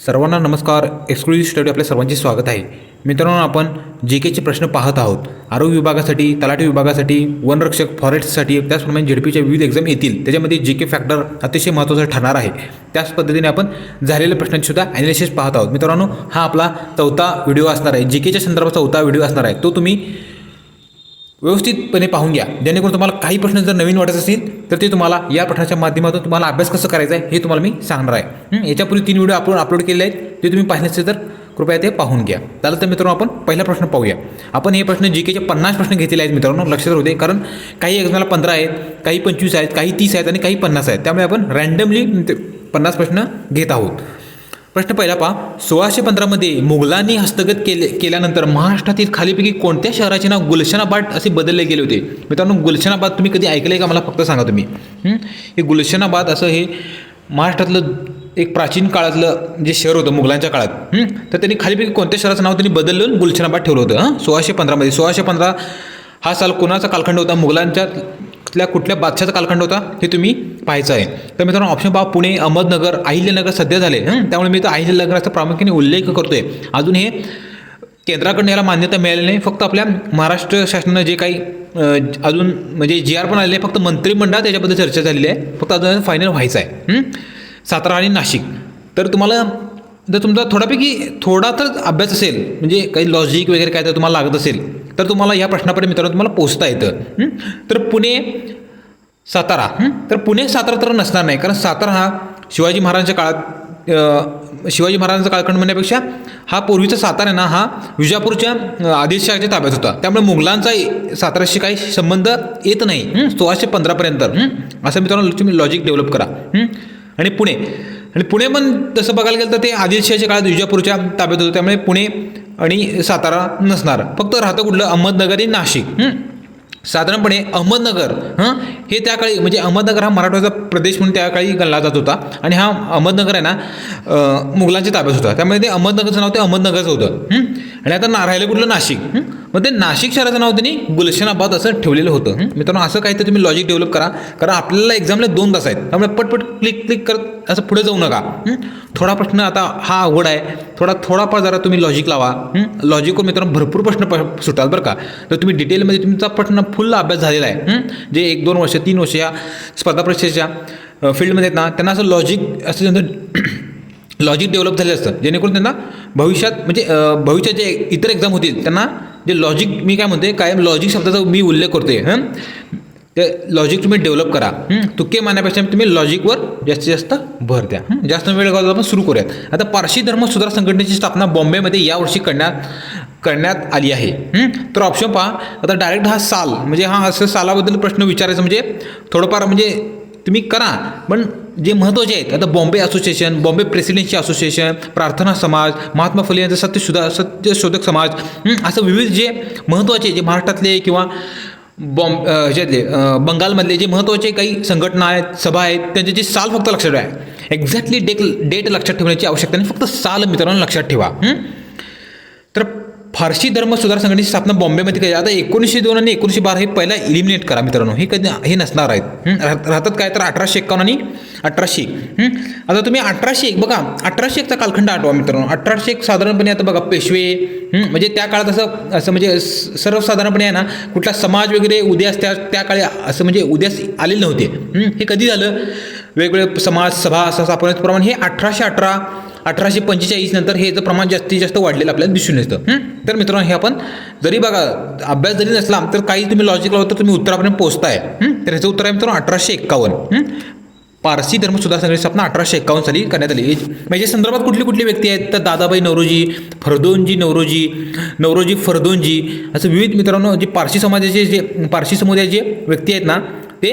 सर्वांना नमस्कार. Exclusive study आपल्या सर्वांचे स्वागत आहे. मित्रांनो, आपण जी केचे प्रश्न पाहत आहोत. आरोग्य विभागासाठी, तलाठी विभागासाठी, वनरक्षक, फॉरेस्टसाठी, त्याचप्रमाणे झेडपीच्या विविध एक्झाम येतील. त्याच्यामध्ये जी के फॅक्टर अतिशय महत्त्वाचा ठरणार आहे. त्याच पद्धतीने आपण झालेल्या प्रश्नांचीसुद्धा ॲनालिसिस पाहत आहोत. मित्रांनो, हा आपला चौथा व्हिडिओ असणार आहे. जी केच्या संदर्भात चौथा व्हिडिओ असणार आहे. तो तुम्ही व्यवस्थितपणे पाहून घ्या, जेणेकरून तुम्हाला काही प्रश्न जर नवीन वाटत असतील तर ते तुम्हाला या प्रश्नाच्या माध्यमातून तुम्हाला अभ्यास कसं करायचा आहे हे तुम्हाला मी सांगणार आहे. याच्यापूर्वी 3 व्हिडिओ अपलोड केलेले आहेत, ते तुम्ही पाहिले नसतील तर कृपया ते पाहून घ्या. त्याला तर मित्रांनो, आपण पहिला प्रश्न पाहूया. आपण हे प्रश्न जी केचे 50 प्रश्न घेतलेले आहेत मित्रांनो, लक्षात होते. कारण काही एक्झामला 15 आहेत, काही 25 आहेत, काही 30 आहेत आणि काही 50 आहेत. त्यामुळे आपण रँडमली 50 प्रश्न घेत आहोत. प्रश्न पहिला पहा. 1615 मुघलांनी हस्तगत केल्यानंतर महाराष्ट्रातील खालीपैकी कोणत्या शहराचे नाव गुलशनाबाद असे बदलले गेले होते? मित्रांनो, गुलशनाबाद तुम्ही कधी ऐकलं आहे का? मला फक्त सांगा तुम्ही. हे गुलशनाबाद असं हे महाराष्ट्रातलं एक प्राचीन काळातलं जे शहर होतं मुघलांच्या काळात. तर त्यांनी खालीपैकी कोणत्या शहराचं नाव त्यांनी बदलून गुलशनाबाद ठेवलं होतं. 1615 1615 हा साल कोणाचा कालखंड होता? मुघलांच्या कुठल्या बादशाचा कालखंड होता हे तुम्ही पाहायचं आहे. तर मित्रांनो, ऑप्शन पहा. पुणे, अहमदनगर, अहिल्यानगर सध्या झाले. त्यामुळे मी तर अहिल्यानगराचा प्रामुख्याने उल्लेख करतोय. अजून हे केंद्राकडून याला मान्यता मिळाली नाही. फक्त आपल्या महाराष्ट्र शासनानं जे काही अजून म्हणजे GR पण आलेले आहे. फक्त मंत्रिमंडळात त्याच्याबद्दल चर्चा झालेली आहे. फक्त अजून फायनल व्हायचं आहे. सातारा आणि नाशिक. तर तुम्हाला जर तुमचा थोडा तर अभ्यास असेल, म्हणजे काही लॉजिक वगैरे काय तर तुम्हाला लागत असेल, तर तुम्हाला या प्रश्नापर्यंत मित्रांनो तुम्हाला पोहोचता येतं. तर पुणे, सातारा. तर पुणे सातारा तर नसणार नाही, कारण सातारा हा शिवाजी महाराजांच्या काळात शिवाजी महाराजांचा कालखंड म्हणण्यापेक्षा हा पूर्वीचा सातारा आहे ना, हा विजापूरच्या आदिलशहाच्या ताब्यात होता. त्यामुळे मुघलांचा साताराशी काही संबंध येत नाही 1615पर्यंत. असं मित्रांनो तुम्ही लॉजिक डेव्हलप करा. आणि पुणे पण तसं बघायला गेलं तर ते आदिलशहाच्या काळात विजापूरच्या ताब्यात होतं. त्यामुळे पुणे आणि सातारा नसणार. फक्त राहतं कुठलं? अहमदनगर आणि नाशिक. साधारणपणे अहमदनगर हे त्या काळी म्हणजे अहमदनगर हा मराठवाचा प्रदेश म्हणून त्या काळी गणला जात होता. आणि हा अहमदनगर आहे ना मुघलांच्या ताब्यात होता. त्यामुळे ते अहमदनगरचं नाव ते अहमदनगरचं होतं. आणि आता राहिलं कुठलं? नाशिक. मग ते नाशिक शहराचं नाव त्यांनी गुलशनाबाद असं ठेवलेलं होतं. मित्रांनो, असं काही तर तुम्ही लॉजिक डेव्हलप करा, कारण आपल्याला एक्झामला 2 तास आहेत. त्यामुळे पटपट क्लिक करत असं पुढे जाऊ नका. थोडा प्रश्न आता हा अवघड आहे, थोडाफार जरा तुम्ही लॉजिक लावा. लॉजिकवर मित्रांनो भरपूर प्रश्न सुटाल बरं का. तर तुम्ही डिटेलमध्ये तुमचा प्रश्न फुल अभ्यास झालेला आहे. जे 1-2 वर्ष 3 वर्ष या स्पर्धा परीक्षेच्या फील्डमध्ये आहेत ना, त्यांना असं लॉजिक डेव्हलप झालेलं असतं, जेणेकरून त्यांना भविष्यात म्हणजे भविष्यात जे इतर एक्झाम होतील त्यांना जे लॉजिक, मी काय म्हणते, कायम लॉजिक शब्दाचा मी उल्लेख करतोय. ते लॉजिक तुम्ही डेव्हलप करा. तुक्के मानण्यापेक्षा तुम्ही लॉजिकवर जास्तीत जास्त भर द्या. जास्त वेळ घालून आपण सुरू करूयात. आता पारशी धर्म सुधार संघटनेची स्थापना बॉम्बेमध्ये यावर्षी करण्यात आली आहे. तर ऑप्शन पहा. आता डायरेक्ट हा साल म्हणजे हा असं सालाबद्दल प्रश्न विचारायचा म्हणजे थोडंफार म्हणजे तुम्ही करा, पण जे महत्त्वाचे आहेत आता Bombay association, Bombay presidency association, प्रार्थना समाज, महात्मा फुले यांचा सत्यशोधक समाज, असं विविध जे महत्त्वाचे जे महाराष्ट्रातले किंवा ह्याच्यातले बंगालमधले जे महत्त्वाचे काही संघटना आहेत, सभा आहेत, त्यांचे जे साल फक्त लक्षात ठेवा. एक्झॅक्टली डेट लक्षात ठेवण्याची आवश्यकता नाही, फक्त साल मित्रांनो लक्षात ठेवा. तर फारसी धर्म सुधार संघटनेची स्थापना बॉम्बेमध्ये केली. आता 1902 आणि 1912 हे पहिला इलिमिनेट करा मित्रांनो. हे नसणार आहेत. राहतात काय तर 1851 आणि 1800. आता तुम्ही 1801 बघा, 1801चा कालखंड आठवा मित्रांनो. 1801 साधारणपणे आता बघा पेशवे म्हणजे त्या काळात असं म्हणजे सर्वसाधारणपणे आहे ना, कुठला समाज वगैरे उदयास त्या काळी असं म्हणजे उदयास आलेले नव्हते. हे कधी झालं? वेगवेगळे समाज सभा असं स्थापनेचं प्रमाण हे 1818 1845 नंतर हे प्रमाण जास्तीत जास्त वाढलेलं आपल्याला दिसून येतं. तर मित्रांनो, हे आपण जरी बघा अभ्यास जरी नसला तर काही तुम्ही लॉजिक लावता तुम्ही उत्तरापर्यंत पोहोचताय. तर ह्याचं उत्तर आहे मित्रांनो 1851. पारसी धर्म सुधार संघटनेची स्थापना 1851 साली करण्यात आली. म्हणजे संदर्भात कुठली व्यक्ती आहेत? तर दादाबाई नौरोजी, नौरोजी फरदोंजी असं विविध मित्रांनो जे पारसी समुदायाचे व्यक्ती आहेत ना, ते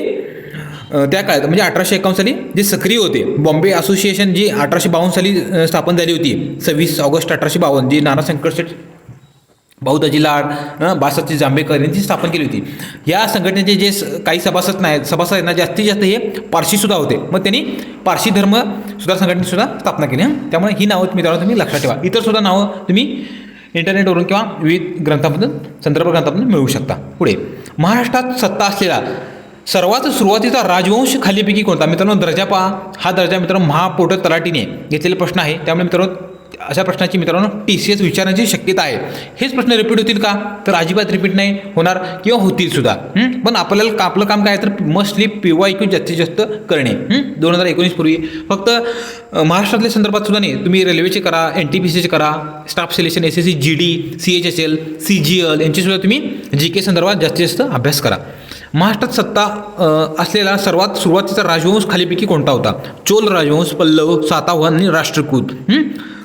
त्या काळात म्हणजे 1851 साली जे सक्रिय होते. बॉम्बे असोसिएशन जी 1852 साली स्थापन झाली होती. 26 ऑगस्ट 1852 जी नाना शंकरशेठ, भाऊदाजी लाड, बाळासाहेब जांभेकर यांची स्थापन केली होती. या संघटनेचे जे काही सभासद आहेत ना, जास्तीत जास्त हे पारशीसुद्धा होते. मग त्यांनी पारशी धर्म सुधार संघटनेची स्थापना केली. त्यामुळे ही नावं मित्रांनो तुम्ही लक्षात ठेवा. इतर सुद्धा नावं तुम्ही इंटरनेटवरून किंवा विविध ग्रंथामधून संदर्भ ग्रंथामधून मिळवू शकता. पुढे, महाराष्ट्रात सत्ता असलेला सर्वात सुरुवातीचा राजवंश खालीपैकी कोणता? मित्रांनो दर्जा पहा, हा दर्जा मित्रांनो महापोट तलाठीने घेतलेला प्रश्न आहे. त्यामुळे मित्रांनो अशा प्रश्नाची मित्रांनो TCS विचारण्याची शक्यता आहे. हेच प्रश्न रिपीट होतील का? तर अजिबात रिपीट नाही होणार किंवा होतील सुद्धा. पण आपल्याला आपलं काम काय आहे तर मोस्टली PYQ जास्तीत जास्त करणे. 2019 पूर्वी फक्त महाराष्ट्रातल्या संदर्भात सुद्धा नाही, तुम्ही रेल्वेचे करा, NTPCचे करा, staff selection SSC GD CHSL CGL यांची सुद्धा तुम्ही GK संदर्भात जास्तीत जास्त अभ्यास करा. महाराष्ट्रात सत्ता असलेला सर्वात सुरुवातीचा राजवंश खालीपैकी कोणता होता? चोल राजवंश, पल्लव, सातवाहन आणि राष्ट्रकूट.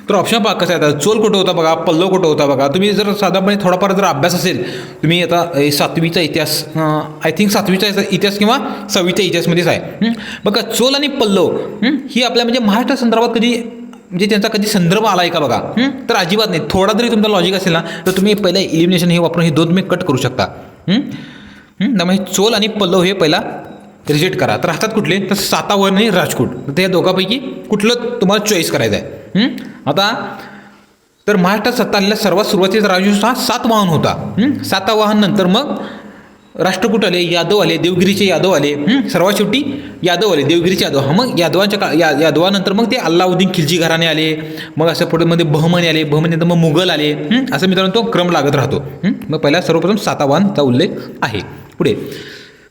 तर ऑप्शन पहा कसं आहे. चोल कुठं होता बघा, पल्लव कुठं होता बघा. तुम्ही जर साधारणपणे थोडाफार जर अभ्यास असेल, तुम्ही आता 7वीचा इतिहास, आय थिंक 7वीचा इतिहास किंवा 6वीच्या इतिहासमध्येच आहे बघा. चोल आणि पल्लव ही आपल्या म्हणजे महाराष्ट्र संदर्भात कधी म्हणजे त्यांचा कधी संदर्भ आला आहे का बघा? तर अजिबात नाही. थोडा जरी तुमचा लॉजिक असेल ना तर तुम्ही पहिलं इलिमिनेशन हे वापरून हे दोन तुम्ही कट करू शकता. त्यामुळे चोल आणि पल्लव हे पहिला रिजेक्ट करा. तर राहतात कुठले? तर सातवाहन आणि राजकोट. तर या दोघांपैकी कुठलं तुम्हाला चॉईस करायचं आहे. आता तर महाराष्ट्रात सत्ता आलेला सर्वात सुरुवातीचा राजवंश हा सातवाहन होता. सातवाहन नंतर मग राष्ट्रकूट आले, यादव आले, देवगिरीचे यादव आले, सर्वात शेवटी यादव आले, देवगिरीचे यादव. मग यादवानंतर मग ते अल्लाउद्दीन खिलजी घराणे आले, मग असं पुढे मध्ये बहमनी आले, बहमनीनंतर मग मुघल आले. असं मित्रांनो तो क्रम लागत राहतो. मग पहिला सर्वप्रथम सातवाहनचा उल्लेख आहे.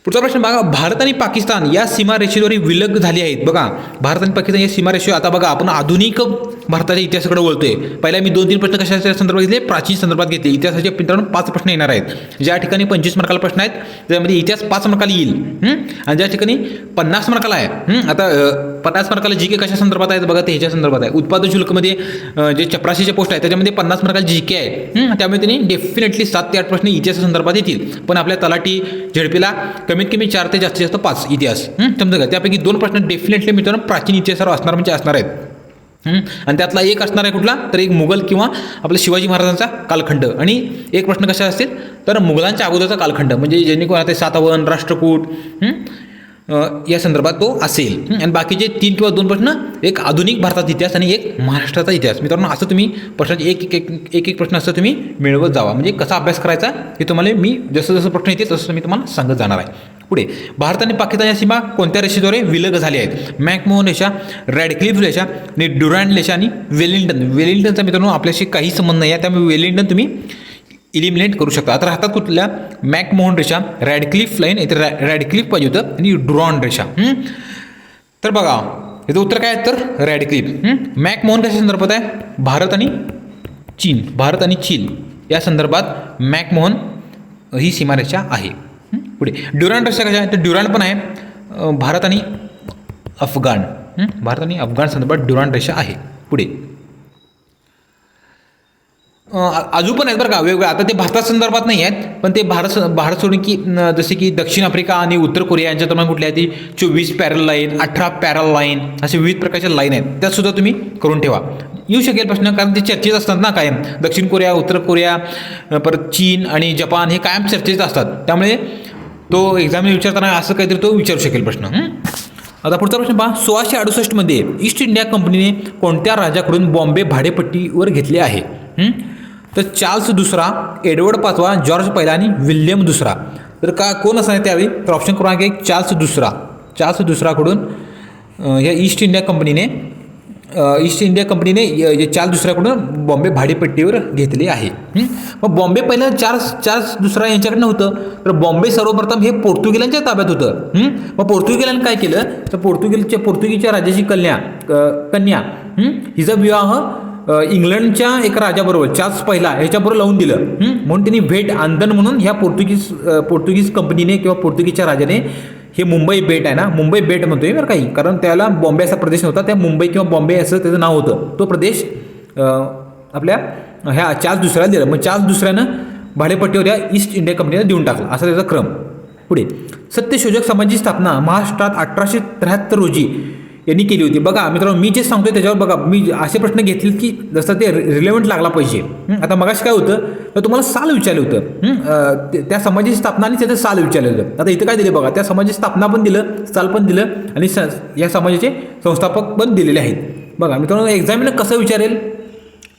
पुढचा प्रश्न बघा, भारत आणि पाकिस्तान या सीमारेषेद्वारे विलग झाले आहेत. बघा भारत आणि पाकिस्तान या सीमारेषे, आता बघा आपण आधुनिक भारताच्या इतिहासाकडे वळतोय. पहिला मी 2-3 प्रश्न कशाच्या संदर्भात घेतले? प्राचीन संदर्भात घेतले. इतिहासाचे मित्रांनो 5 प्रश्न येणार आहेत. ज्या ठिकाणी 25 मार्काला प्रश्न आहेत त्यामध्ये इतिहास 5 मार्काला येईल, आणि ज्या ठिकाणी 50 मार्काला आहे. आता 50 मार्काला GK कशा संदर्भात आहेत बघा, ते ह्याच्या संदर्भात आहे. उत्पादन शुल्कमध्ये जे चपराशीचे पोस्ट आहे त्याच्यामध्ये 50 मार्काला GK आहे. त्यामुळे त्यांनी डेफिनेटली 7 ते 8 प्रश्न इतिहासा संदर्भात येतील. पण आपल्या तलाठी झेडपीला कमीत कमी 4 ते जास्तीत जास्त 5 इतिहास समजा का. त्यापैकी 2 प्रश्न डेफिनेटली मित्रांनो प्राचीन इतिहासावर असणार म्हणजे असणार आहेत. आणि त्यातला एक असणार आहे कुठला? तर एक मुघल किंवा आपल्या शिवाजी महाराजांचा कालखंड, आणि एक प्रश्न कशा असतील तर मुघलांच्या अगोदरचा कालखंड, म्हणजे जेणेकरून आता सातवाहन, राष्ट्रकूट या संदर्भात तो असेल. आणि बाकीचे 3 किंवा 2 प्रश्न एक आधुनिक भारताचा इतिहास आणि एक महाराष्ट्राचा इतिहास. मित्रांनो असं तुम्ही प्रश्नाचे एक प्रश्न असं तुम्ही मिळवत जावा. म्हणजे कसा अभ्यास करायचा हे तुम्हाला मी जसं जसं प्रश्न येतील तसं मी तुम्हाला सांगत जाणार आहे. पुढे, भारत आणि पाकिस्तान या सीमा कोणत्या रेषेद्वारे विलग झाल्या आहेत? मॅकमोहन रेषा, रॅडक्लिफ रेषा, ड्युरँड रेषा आणि वेलिंग्टनचा मित्रांनो आपल्याशी काही संबंध नाही आहे, त्यामुळे वेलिंग्टन तुम्ही इलिमिनेट करू शकता. आता राहतात कुठल्या? मॅकमोहन रेषा, रॅडक्लिफ लाईन, इथे रॅडक्लिफ पाहिजे होतं, आणि ड्युरँड रेषा. तर बघा याचं उत्तर काय आहे तर रॅडक्लिफ. मॅकमोहन कशा संदर्भात आहे? भारत आणि चीन या संदर्भात मॅकमोहन ही सीमारेषा आहे. पुढे, ड्युरँड रेषा कशा आहे? तर ड्युरँड पण आहे भारत आणि अफगाण संदर्भात ड्युरँड रेषा आहे. पुढे अजून पण आहेत बरं का वेगवेगळ्या. आता ते भारता संदर्भात नाही आहेत, पण ते भारत सोडून की जसे की दक्षिण आफ्रिका आणि उत्तर कोरिया यांच्या दरम्यान कुठल्या आहेत? 24 पॅरल लाईन, 18 पॅरल लाईन, असे विविध प्रकारच्या लाईन आहेत. त्यासुद्धा तुम्ही करून ठेवा. येऊ शकेल प्रश्न, कारण ते चर्चेत असतात ना कायम. दक्षिण कोरिया, उत्तर कोरिया, परत चीन आणि जपान हे कायम चर्चेत असतात. त्यामुळे तो एक्झामने विचारताना असं काहीतरी तो विचारू शकेल प्रश्न. आता पुढचा प्रश्न पहा, 1668 मध्ये ईस्ट इंडिया कंपनीने कोणत्या राजाकडून बॉम्बे भाडेपट्टीवर घेतले आहे? तर चार्ल्स दुसरा, एडवर्ड पाचवा, जॉर्ज पहिला आणि विल्यम दुसरा. तर कोण असणार आहे त्यावेळी? तर ऑप्शन क्रमांक 1 चार्ल्स दुसराकडून ह्या ईस्ट इंडिया कंपनीने चार्ल्स दुसऱ्याकडून बॉम्बे भाडेपट्टीवर घेतले आहे. मग बॉम्बे पहिलं चार्ल्स दुसरा यांच्याकडनं होतं, तर बॉम्बे सर्वप्रथम हे पोर्तुगीजांच्या ताब्यात होतं. मग पोर्तुगीजांनी काय केलं तर पोर्तुगीजच्या राजाची कन्या हिचा विवाह इंग्लंडच्या एका राजाबरोबर, चार्ल्स पहिला ह्याच्याबरोबर लावून दिलं. म्हणून त्यांनी भेट आंदन म्हणून ह्या पोर्तुगीज कंपनीने किंवा पोर्तुगीजच्या राजाने हे मुंबई बेट आहे ना, मुंबई बेट म्हणतोय बरं काही, कारण त्याला बॉम्बे असा प्रदेश नव्हता, त्या मुंबई किंवा बॉम्बे असं त्याचं नाव होतं. तो प्रदेश आपल्या ह्या चार्ल्स दुसऱ्याला दिला. मग चार्ल्स दुसऱ्यानं भाडेपट्टीवर या ईस्ट इंडिया कंपनीला देऊन टाकला, असा त्याचा क्रम. पुढे, सत्यशोधक समाजाची स्थापना महाराष्ट्रात 1873 रोजी यांनी केली होती. बघा मित्रांनो, मी जे सांगतोय त्याच्यावर बघा, मी असे प्रश्न घेतले की जसं ते रिलेव्हंट लागला पाहिजे. आता मगाशी काय होतं तर तुम्हाला साल विचारलं होतं, त्या समाजाची स्थापना आणि त्याचं साल विचारलं होतं. आता इथं काय दिलं बघा, त्या समाजाची स्थापना पण दिलं, साल पण दिलं, आणि या समाजाचे संस्थापक पण दिलेले आहेत. बघा मित्रांनो, एक्झामिनर कसं विचारेल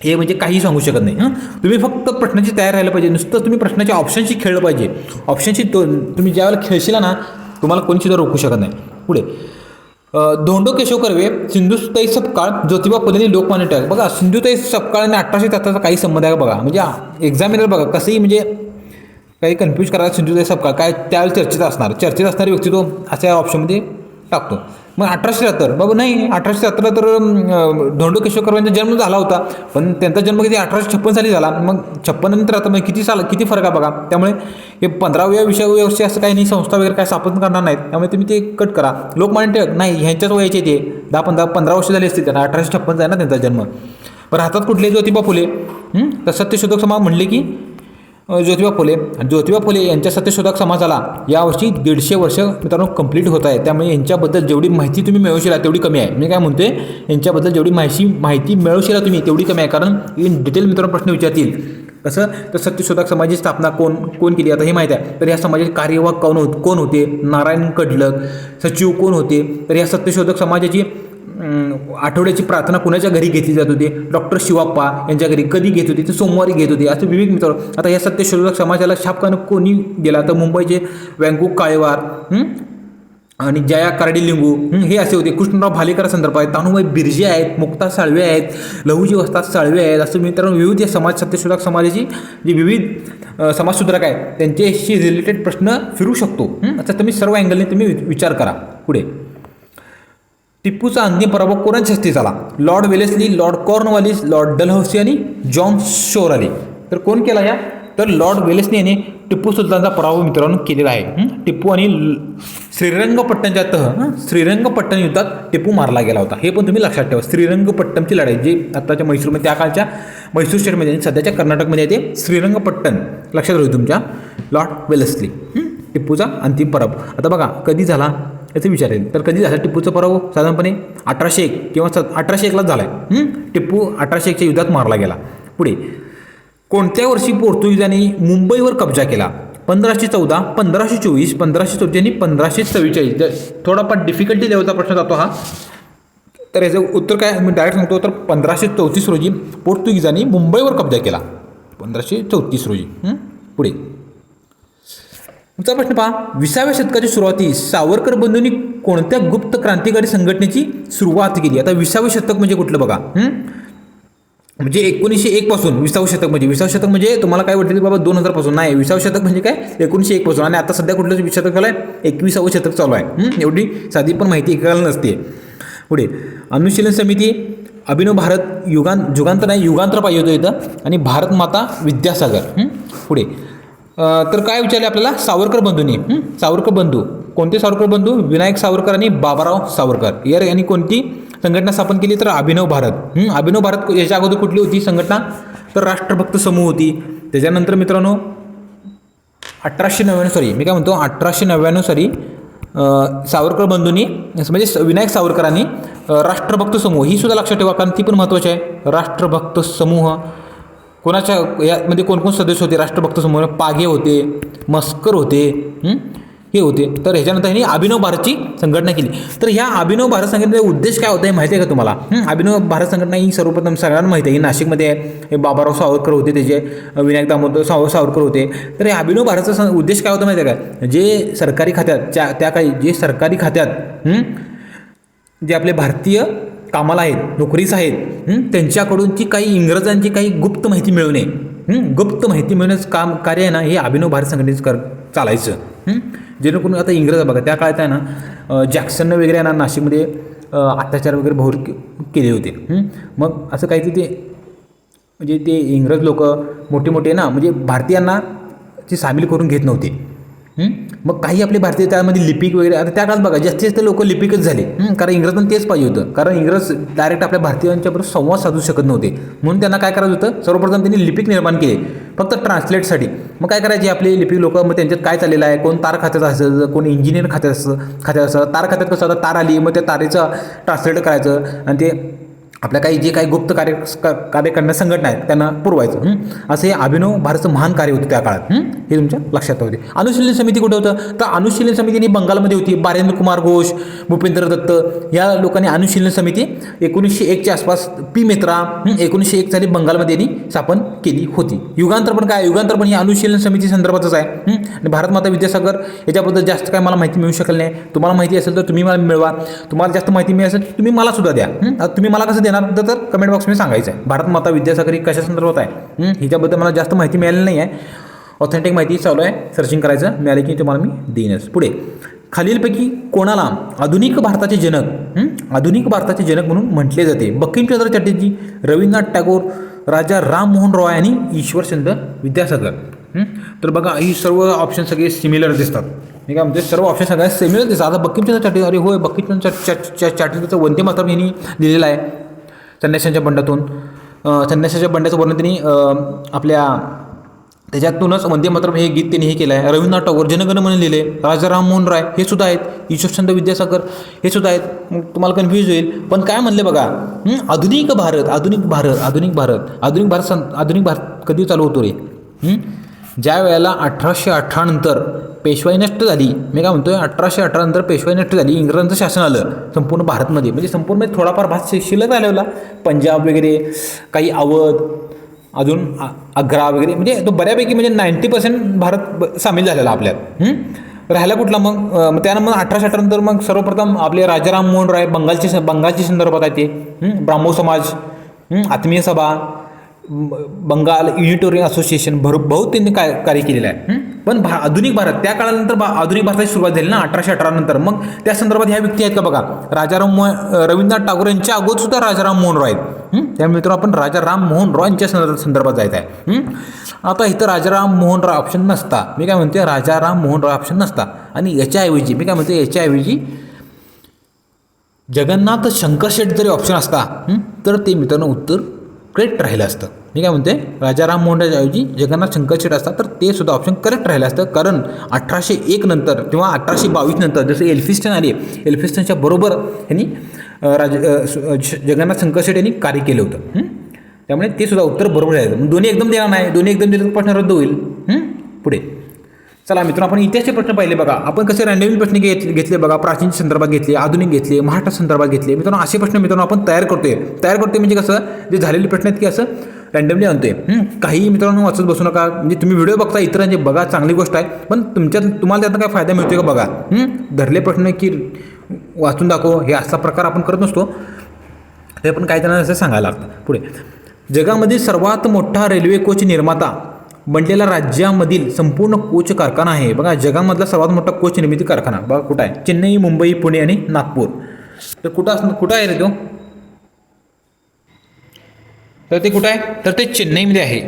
हे म्हणजे काही सांगू शकत नाही. तुम्ही फक्त प्रश्नाची तयार राहायला पाहिजे. नुसतं तुम्ही प्रश्नाच्या ऑप्शनशी खेळलं पाहिजे. ऑप्शनशी तुम्ही ज्यावेळेला खेळशीला ना तुम्हाला कोणीसुद्धा रोखू शकत नाही. पुढे धोंडो केशव कर्वे, सिंधुताई सपकाळ, ज्योतिबा फुले आणि लोकमान्य टिळक. बघा सिंधुताई सपकाळ आणि 1873चा काही संबंध आहे बघा. म्हणजे एक्झामिनर बघा कसंही म्हणजे काही कन्फ्यूज करायला सिंधुताई सपकाळ काय त्यावेळेस चर्चेत असणारी व्यक्तित्व अशा ऑप्शनमध्ये टाकतो. मग 1873 बाबा नाही 1873 तर धोंडो केशव कर्वे यांचा जन्म झाला होता, पण त्यांचा जन्म किती 1856 साली झाला. मग 56 नंतर आता मग किती फरक आहे बघा. त्यामुळे हे 15व्या 20व्या वर्षी असं काही नाही संस्था वगैरे काय स्थापन करणार नाहीत, त्यामुळे तुम्ही ते कट करा. लोकमान्य टिळक नाही ह्यांच्याच वयाचे ते 10-15 वर्ष झाली असतील त्यांना. 1856 आहे ना त्यांचा जन्म. पण हातात कुठले ज्योतिबा फुले तर सत्यशोधक समाज म्हणले की ज्योतिबा फुले. आणि ज्योतिबा फुले यांच्या सत्यशोधक समाजाला यावर्षी 150 वर्ष मित्रांनो कंप्लीट होत आहे. त्यामुळे यांच्याबद्दल जेवढी माहिती तुम्ही मिळवशीला तेवढी कमी आहे. मी काय म्हणते यांच्याबद्दल जेवढी माहिती मिळवशीला तुम्ही तेवढी कमी आहे, कारण इन डिटेल मित्रांनो प्रश्न विचारतील. कसं तर सत्यशोधक समाजाची स्थापना कोण केली आता हे माहीत आहे. तर या समाजाचे कार्यवाह कोण होते, नारायण कडलक. सचिव कोण होते, तर या सत्यशोधक समाजाची आठवड्याची प्रार्थना कुणाच्या घरी घेतली जात होती, डॉक्टर शिवाप्पा यांच्या घरी. कधी घेत होती तर सोमवारी घेत होती. असं विविध मित्र. आता या सत्यशोधक समाजाला छापखाना कोणी दिला तर मुंबईचे व्यंकू काळेवार आणि जया कार्डिलिंगू हे असे होते. कृष्णराव भालेकर संदर्भ आहेत, तानुबाई बिर्जे आहेत, मुक्ता साळवे आहेत, लहुजी वस्ताद साळवे आहेत. असं मित्रांनो विविध या सत्यशोधक समाजाची जे विविध समाजसुधारक आहेत त्यांच्याशी रिलेटेड प्रश्न फिरू शकतो. आता तुम्ही सर्व अँगलने तुम्ही विचार करा. पुढे टिपूचा अंतिम पराभव कोणाच्या हस्ते झाला, Lord Wellesley, Lord Cornwallis, Lord Dalhousie आणि जॉन शोराले. तर कोण केला या तर लॉर्ड वेलेस्ली यांनी टिपू सुलतानचा पराभव मित्रांनो केलेला आहे. टिपू आणि श्रीरंगपट्टण युद्धात टिपू मारला गेला होता. हे पण तुम्ही लक्षात ठेवा. श्रीरंगपट्टणची लढाई जी आत्ताच्या म्हैसूरमध्ये त्या काळच्या म्हैसूर स्टेटमध्ये सध्याच्या कर्नाटकमध्ये येते श्रीरंगपट्टण. लक्षात राहू तुमच्या. लॉर्ड वेलेस्ली टिपूचा अंतिम पराभव. आता बघा कधी झाला याचं विचारेल तर कधी झाला टिपूचा पराभव, साधारणपणे 1801 किंवा 1801लाच झाला आहे. टिपू 1801च्या युद्धात मारला गेला. पुढे कोणत्या वर्षी पोर्तुगीजांनी मुंबईवर कब्जा केला, 1514, 1524, 1514 आणि 1544. थोडाफार डिफिकल्टी लेवलचा प्रश्न जातो हा. तर याचं उत्तर काय मी डायरेक्ट सांगतो, तर 1534 रोजी पोर्तुगीजांनी मुंबईवर कब्जा केला. 1534 रोजी. पुढे तुमचा प्रश्न पहा. 20व्या शतकाच्या सुरुवातीस सावरकर बंधूंनी कोणत्या गुप्त क्रांतिकारी संघटनेची सुरुवात केली. आता 20वें शतक म्हणजे कुठलं बघा. म्हणजे 1901 पासून 20वें शतक म्हणजे तुम्हाला काय वाटतं की बाबा 2000 पासून नाही. 20वें शतक म्हणजे काय 1901 पासून. आणि आता सध्या कुठलं शतक चालू आहे, 21वें शतक चालू आहे. एवढी साधी पण माहिती एकाला नसते. पुढे अनुशीलन समिती, अभिनव भारत, युगांतर पाहिजे होतं इथं, आणि भारत माता विद्यासागर. पुढे तर काय विचारले आपल्याला सावरकर बंधूंनी. सावरकर बंधू कोणते सावरकर बंधू, विनायक सावरकर आणि बाबाराव सावरकर यांनी कोणती संघटना स्थापन केली तर अभिनव भारत. अभिनव भारत याच्या अगोदर कुठली होती संघटना तर राष्ट्रभक्त समूह होती. त्याच्यानंतर मित्रांनो 1899 साली सावरकर बंधूंनी म्हणजे विनायक सावरकरांनी राष्ट्रभक्त समूह ही सुद्धा लक्षात ठेवा, कारण ती पण महत्त्वाची आहे. राष्ट्रभक्त समूह कोणाच्या यामध्ये कोण सदस्य होते राष्ट्रभक्त समूह, पागे होते, मस्कर होते, हे होते. तर ह्याच्यानंतर ह्यांनी अभिनव भारतची संघटना केली. तर ह्या अभिनव भारत संघटनेचा उद्देश काय होता हे माहिती आहे का तुम्हाला. अभिनव भारत संघटना ही सर्वप्रथम सगळ्यांना माहिती आहे. ही नाशिकमध्ये आहे. हे बाबाराव सावरकर होते, त्याचे विनायक दामोदर सावरकर होते. तर हे अभिनव भारतचा उद्देश काय होता माहिती आहे का, जे सरकारी खात्यात त्या काही जे सरकारी खात्यात जे आपले भारतीय कामाला आहेत, नोकरीच आहेत, त्यांच्याकडूनची काही इंग्रजांची काही गुप्त माहिती मिळवणे, गुप्त माहिती मिळवण्याचं कार्य आहे ना, हे अभिनव भारत संघटनेचं चालायचं. जेणेकरून आता इंग्रज बघा त्या काळात आहे ना जॅक्सननं वगैरे आहे ना नाशिकमध्ये अत्याचार वगैरे भर केले होते. मग असं काही ते म्हणजे ते इंग्रज लोक मोठे ना म्हणजे भारतीयांना ते सामील करून घेत नव्हते. मग काही आपले भारतीय त्यामध्ये लिपिक वगैरे, आता त्या काळात बघा जास्तीत जास्त लोक लिपिकच झाले, कारण इंग्रजांना तेच पाहिजे होतं. कारण इंग्रज डायरेक्ट आपल्या भारतीयांच्याबरोबर संवाद साधू शकत नव्हते, म्हणून त्यांना काय करायचं होतं, सर्वप्रथम त्यांनी लिपिक निर्माण केले फक्त ट्रान्सलेटसाठी. मग काय करायचे आपले लिपिक लोक, मग त्यांच्यात काय चाललेलं आहे, कोण तार खात्यात असेल, कोण इंजिनियर खात्यात असं तार खात्यात कसं आता तार आली, मग त्या तारेचं ट्रान्सलेट करायचं आणि ते आपल्या काही जे काही गुप्त कार्य करणाऱ्या संघटना आहेत त्यांना पुरवायचं. असं हे अभिनव भारतचं महान कार्य होतं त्या काळात. हे तुमच्या लक्षात होते. अनुशीलन समिती कुठं होतं तर अनुशीलन समिती बंगालमध्ये होती. बारेंद्र कुमार घोष, भूपेंद्र दत्त या लोकांनी अनुशीलन समिती 1901च्या आसपास पी मित्रा 1901 साली बंगालमध्ये स्थापन केली होती. युगांतर पण काय, युगांतर पण ही अनुशीलन समिती संदर्भातच आहे. आणि भारतमाता विद्यासागर याच्याबद्दल जास्त काय मला माहिती मिळू शकली नाही. तुम्हाला माहिती असेल तर तुम्ही मला मिळवा. तुम्हाला जास्त माहिती मिळेल असेल तुम्ही मला सुद्धा द्या. तुम्ही मला कसं देणार तर कमेंट बॉक्समध्ये सांगायचं आहे. भारतमाता विद्यासागर ही कशा संदर्भात आहे हिच्याबद्दल मला जास्त माहिती मिळालेली नाही आहे. ऑथेंटिक माहिती चालू आहे, सर्चिंग करायचं, मिळाली की तुम्हाला मी देईनच. पुढे खालीलपैकी कोणाला आधुनिक भारताचे जनक म्हणून म्हटले जाते. बंकिमचंद्र चटर्जी, रवींद्रनाथ टागोर, राजा राममोहन रॉय आणि ईश्वरचंद्र विद्यासागर. तर बघा ही सर्व ऑप्शन सगळे सिमिलर दिसतात. ठीक आहे, म्हणजे सर्व ऑप्शन सगळ्या सिमिलर दिसतात. आता बंकिमचंद्र चटर्जी, अरे होय, बंकिमचंद्र चटर्जीचं वंदे मातरम यांनी दिलेलं आहे संन्याशांच्या बंडातून. संन्याशाच्या बंडाचं वर्णन त्यांनी आपल्या त्याच्यातूनच वंदे मातरम हे गीत त्यांनी हे केलं आहे. रवींद्रनाथ टागोर जनगण म्हणून लिहिले. राजा राममोहन राय हे सुद्धा आहेत. ईश्वरचंद्र विद्यासागर हे सुद्धा आहेत. मग तुम्हाला कन्फ्यूज होईल. पण काय म्हणले बघा, आधुनिक भारत कधी चालू होतो रे? ज्या वेळेला 1818 नंतर पेशवाई नष्ट झाली. मी काय म्हणतोय, 1818 नंतर पेशवाई नष्ट झाली, इंग्रजांचं शासन आलं संपूर्ण भारतमध्ये. म्हणजे संपूर्ण थोडाफार भाग शिल्लक राहिलेला, पंजाब वगैरे, काही अवध, अजून आग्रा वगैरे, म्हणजे तो बऱ्यापैकी म्हणजे 90% भारत सामील झालेला आपल्यात. राहायला कुठला मग त्यानं मग 1818 नंतर मग सर्वप्रथम आपले राजा राममोहन राय बंगालच्या संदर्भात आहे ते. ब्राह्मो समाज, आत्मीय सभा, बंगाल युनिटोरियन असोसिएशन बहुत त्यांनी कार्य केलेलं आहे. पण आधुनिक भारत त्या काळानंतर आधुनिक भारताची सुरुवात झाली ना 1818 नंतर. मग त्या संदर्भात ह्या व्यक्ती आहेत का बघा, रवींद्रनाथ टागोर यांच्या अगोदर सुद्धा राजा राममोहन रॉय आहेत. त्या मित्रांनो आपण राजा राममोहन रॉय यांच्या संदर्भात जायचं आहे. आता इथं राजा राममोहन रॉय ऑप्शन नसता. मी काय म्हणते, राजा राममोहन रॉय ऑप्शन नसता. आणि याच्याऐवजी मी काय म्हणते, याच्याऐवजी जगन्नाथ शंकरशेठ जरी ऑप्शन असता तर ते मित्रांनो उत्तर करेक्ट राहिलं असतं. मी काय म्हणते, राजा राममोहन रायऐवजी जगन्नाथ शंकरशेठ असतात तर ते सुद्धा ऑप्शन करेक्ट राहिलं असतं. कारण 1801 नंतर किंवा 1822 नंतर जसं एल्फिस्टन आले, एल्फिस्टनच्या बरोबर यांनी जगन्नाथ शंकरशेठ यांनी कार्य केलं होतं. त्यामुळे ते सुद्धा उत्तर बरोबर राहिलं. दोन्ही एकदम देणार नाही, दोन्ही एकदम दिलं तर प्रश्न रद्द होईल. पुढे चला मित्रांनो, आपण इतिहासचे प्रश्न पाहिले बघा. आपण कसे रँडमली प्रश्न घेतले बघा, प्राचीन संदर्भात घेतले, आधुनिक घेतले, महाराष्ट्र संदर्भात घेतले. मित्रांनो असे प्रश्न मित्रांनो आपण तयार करतोय म्हणजे कसं, जे झालेले प्रश्न आहेत की असं रँडमली आणतोय. काही मित्रांनो वाचत बसू नका. म्हणजे तुम्ही व्हिडिओ बघता इतरांचे बघा, चांगली गोष्ट आहे, पण तुम्हाला त्यातनं काय फायदा मिळतोय का बघा. धरले प्रश्न की वाचून दाखव हे असा प्रकार आपण करत नसतो. ते पण काही त्यांना असं सांगायला लागतं. पुढे जगामधील सर्वात मोठा रेल्वे कोच निर्माता बनलेला राज्यामधील संपूर्ण कोच कारखाना आहे. बघा जगामधला सर्वात मोठा कोच निर्मिती कारखाना बघा कुठं आहे, चेन्नई, मुंबई, पुणे आणि नागपूर. तर कुठं आहे रे तो? तर ते कुठं आहे तर ते चेन्नईमध्ये आहे.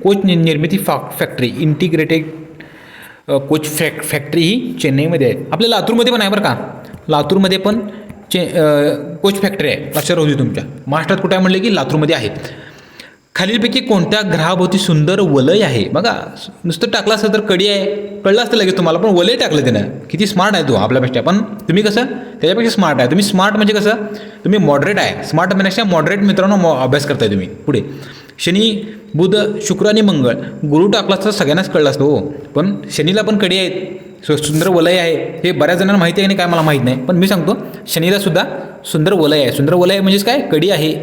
कोच निर्मिती फॅक्टरी, इंटिग्रेटेड कोच फॅक्टरी ही चेन्नईमध्ये आहे. आपल्या लातूरमध्ये पण आहे बरं का, लातूरमध्ये पण कोच फॅक्टरी आहे, लक्षात राहू दे तुमच्या. महाराष्ट्रात कुठं आहे म्हणले की लातूरमध्ये आहे. खालीलपैकी कोणत्या ग्रहाभोवती सुंदर वलय आहे? बघा नुसतं टाकलं असतं तर कडी आहे कळलं असतं लगेच तुम्हाला, पण वलय टाकलं त्यानं. किती स्मार्ट आहे तो आपल्यापेक्षा. पण तुम्ही कसं त्याच्यापेक्षा स्मार्ट आहे. तुम्ही स्मार्ट म्हणजे कसं, तुम्ही मॉडरेट आहे. स्मार्ट म्हणण्यापेक्षा मॉडरेट मित्रांनो अभ्यास करताय तुम्ही. पुढे शनी, बुध, शुक्र आणि मंगळ गुरु टाकला असतं सगळ्यांनाच कळलं असतं हो. पण शनीला पण कडी आहेत, सुंदर वलय आहे. हे बऱ्याच जणांना माहिती आहे नाही काय मला माहीत नाही, पण मी सांगतो शनीला सुद्धा सुंदर वलय आहे. सुंदर वलय म्हणजेच काय, कडी आहे.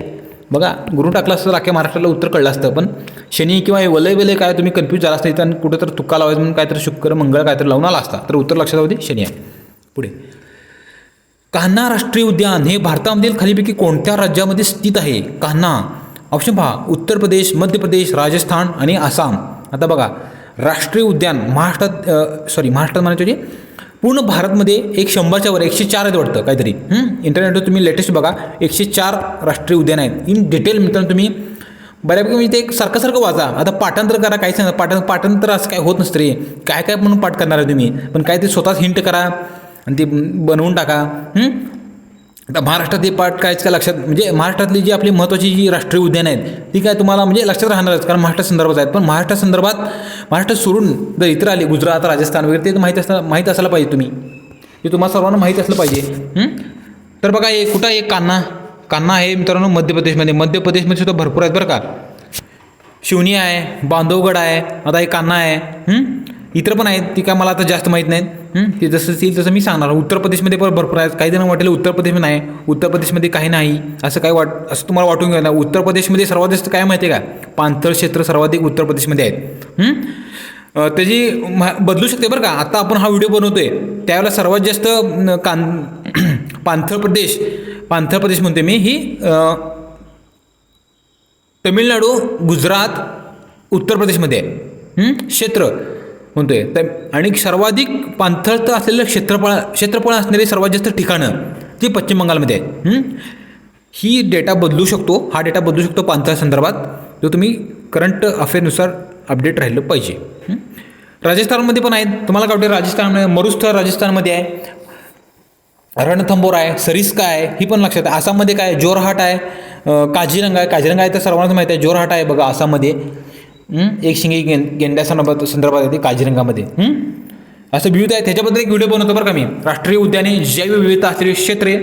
बघा गुरु टाकला असतं अख्ख्या महाराष्ट्राला उत्तर कळलं असतं. पण शनी किंवा हे वलय काय तुम्ही कन्फ्यूज झाला असतं इथं, कुठं तर तुक्का लावायचं म्हणून काहीतरी शुक्र मंगळ काहीतरी लावून आला असता, तर उत्तर लक्षात होते शनी आहे. पुढे कान्हा राष्ट्रीय उद्यान हे भारतामधील खालीपैकी कोणत्या राज्यामध्ये स्थित आहे? कान्हा ऑप्शन पहा, उत्तर प्रदेश, मध्य प्रदेश, राजस्थान आणि आसाम. आता बघा राष्ट्रीय उद्यान महाराष्ट्रात म्हणायचे पूर्ण भारतमध्ये 100च्या वर 104 आहेत वाटतं काहीतरी. इंटरनेटवर तुम्ही लेटेस्ट बघा, 104 राष्ट्रीय उद्यान आहेत. इन डिटेल मित्रांनो तुम्ही बऱ्यापैकी म्हणजे ते एक सारखं वाचा. आता पाठांतर करा, काय सांगा पाठांतर असं काय होत नसतं रे. काय म्हणून पाठ करणार आहे तुम्ही, पण काय ते स्वतःच हिंट करा आणि ते बनवून टाका. आता महाराष्ट्रात हे पाठ कायच काय लक्षात, म्हणजे महाराष्ट्रातली जी आपली महत्त्वाची जी राष्ट्रीय उद्यान आहेत ती काय तुम्हाला म्हणजे लक्षात राहणारच, कारण महाराष्ट्र संदर्भात आहेत. पण महाराष्ट्र सोडून जर इतर आले गुजरात, राजस्थान वगैरे, ते माहीत असायला पाहिजे तुम्ही, ते तुम्हाला सर्वांना माहीत असलं पाहिजे. तर बघा हे कुठं आहे, कान्हा आहे मित्रांनो मध्य प्रदेशमध्ये. मध्य प्रदेशमध्ये सुद्धा भरपूर आहेत बरं का. शिवनी आहे, बांधवगड आहे, आता हे कान्हा आहे. इतर पण आहेत, ती काय मला आता जास्त माहीत नाहीत. ते जसं येईल तसं मी सांगणार. उत्तर प्रदेशमध्ये पण भरपूर आहेत. काही जण वाटेल उत्तर प्रदेशमध्ये नाही, उत्तर प्रदेशमध्ये काही नाही असं काय असं तुम्हाला वाटून घ्या. उत्तर प्रदेशमध्ये सर्वात जास्त काय माहिती आहे का, पाणथळ क्षेत्र सर्वाधिक उत्तर प्रदेशमध्ये आहेत. त्याची बदलू शकते बरं का. आता आपण हा व्हिडिओ बनवतोय त्यावेळेला सर्वात जास्त पाणथळ प्रदेश म्हणते मी, ही तमिळनाडू, गुजरात, उत्तर प्रदेशमध्ये आहे. क्षेत्र म्हणतोय आणि सर्वाधिक पाणथळ असलेलं क्षेत्रफळ असणारी सर्वात जास्त ठिकाणं ती पश्चिम बंगालमध्ये आहे. ही डेटा बदलू शकतो, हा डेटा बदलू शकतो पाणथळ संदर्भात, जो तुम्ही करंट अफेअरनुसार अपडेट राहिलं पाहिजे. राजस्थानमध्ये पण आहेत. तुम्हाला काय वाटतं, राजस्थानमध्ये मरुस्थळ राजस्थानमध्ये आहे, रणथंबोर आहे, सरिस्का आहे, ही पण लक्षात आहे. आसाममध्ये काय, जोरहाट आहे, काझीरंगा आहे तर सर्वांनाच माहिती आहे. जोरहाट आहे बघा आसाममध्ये. एक शिंगी गेंड्या संदर्भात येते काझीरंगामध्ये. असं विविध आहे. त्याच्याबद्दल एक व्हिडिओ बनवतो बरं का मी. राष्ट्रीय उद्याने, जैवविविधता असलेली क्षेत्रे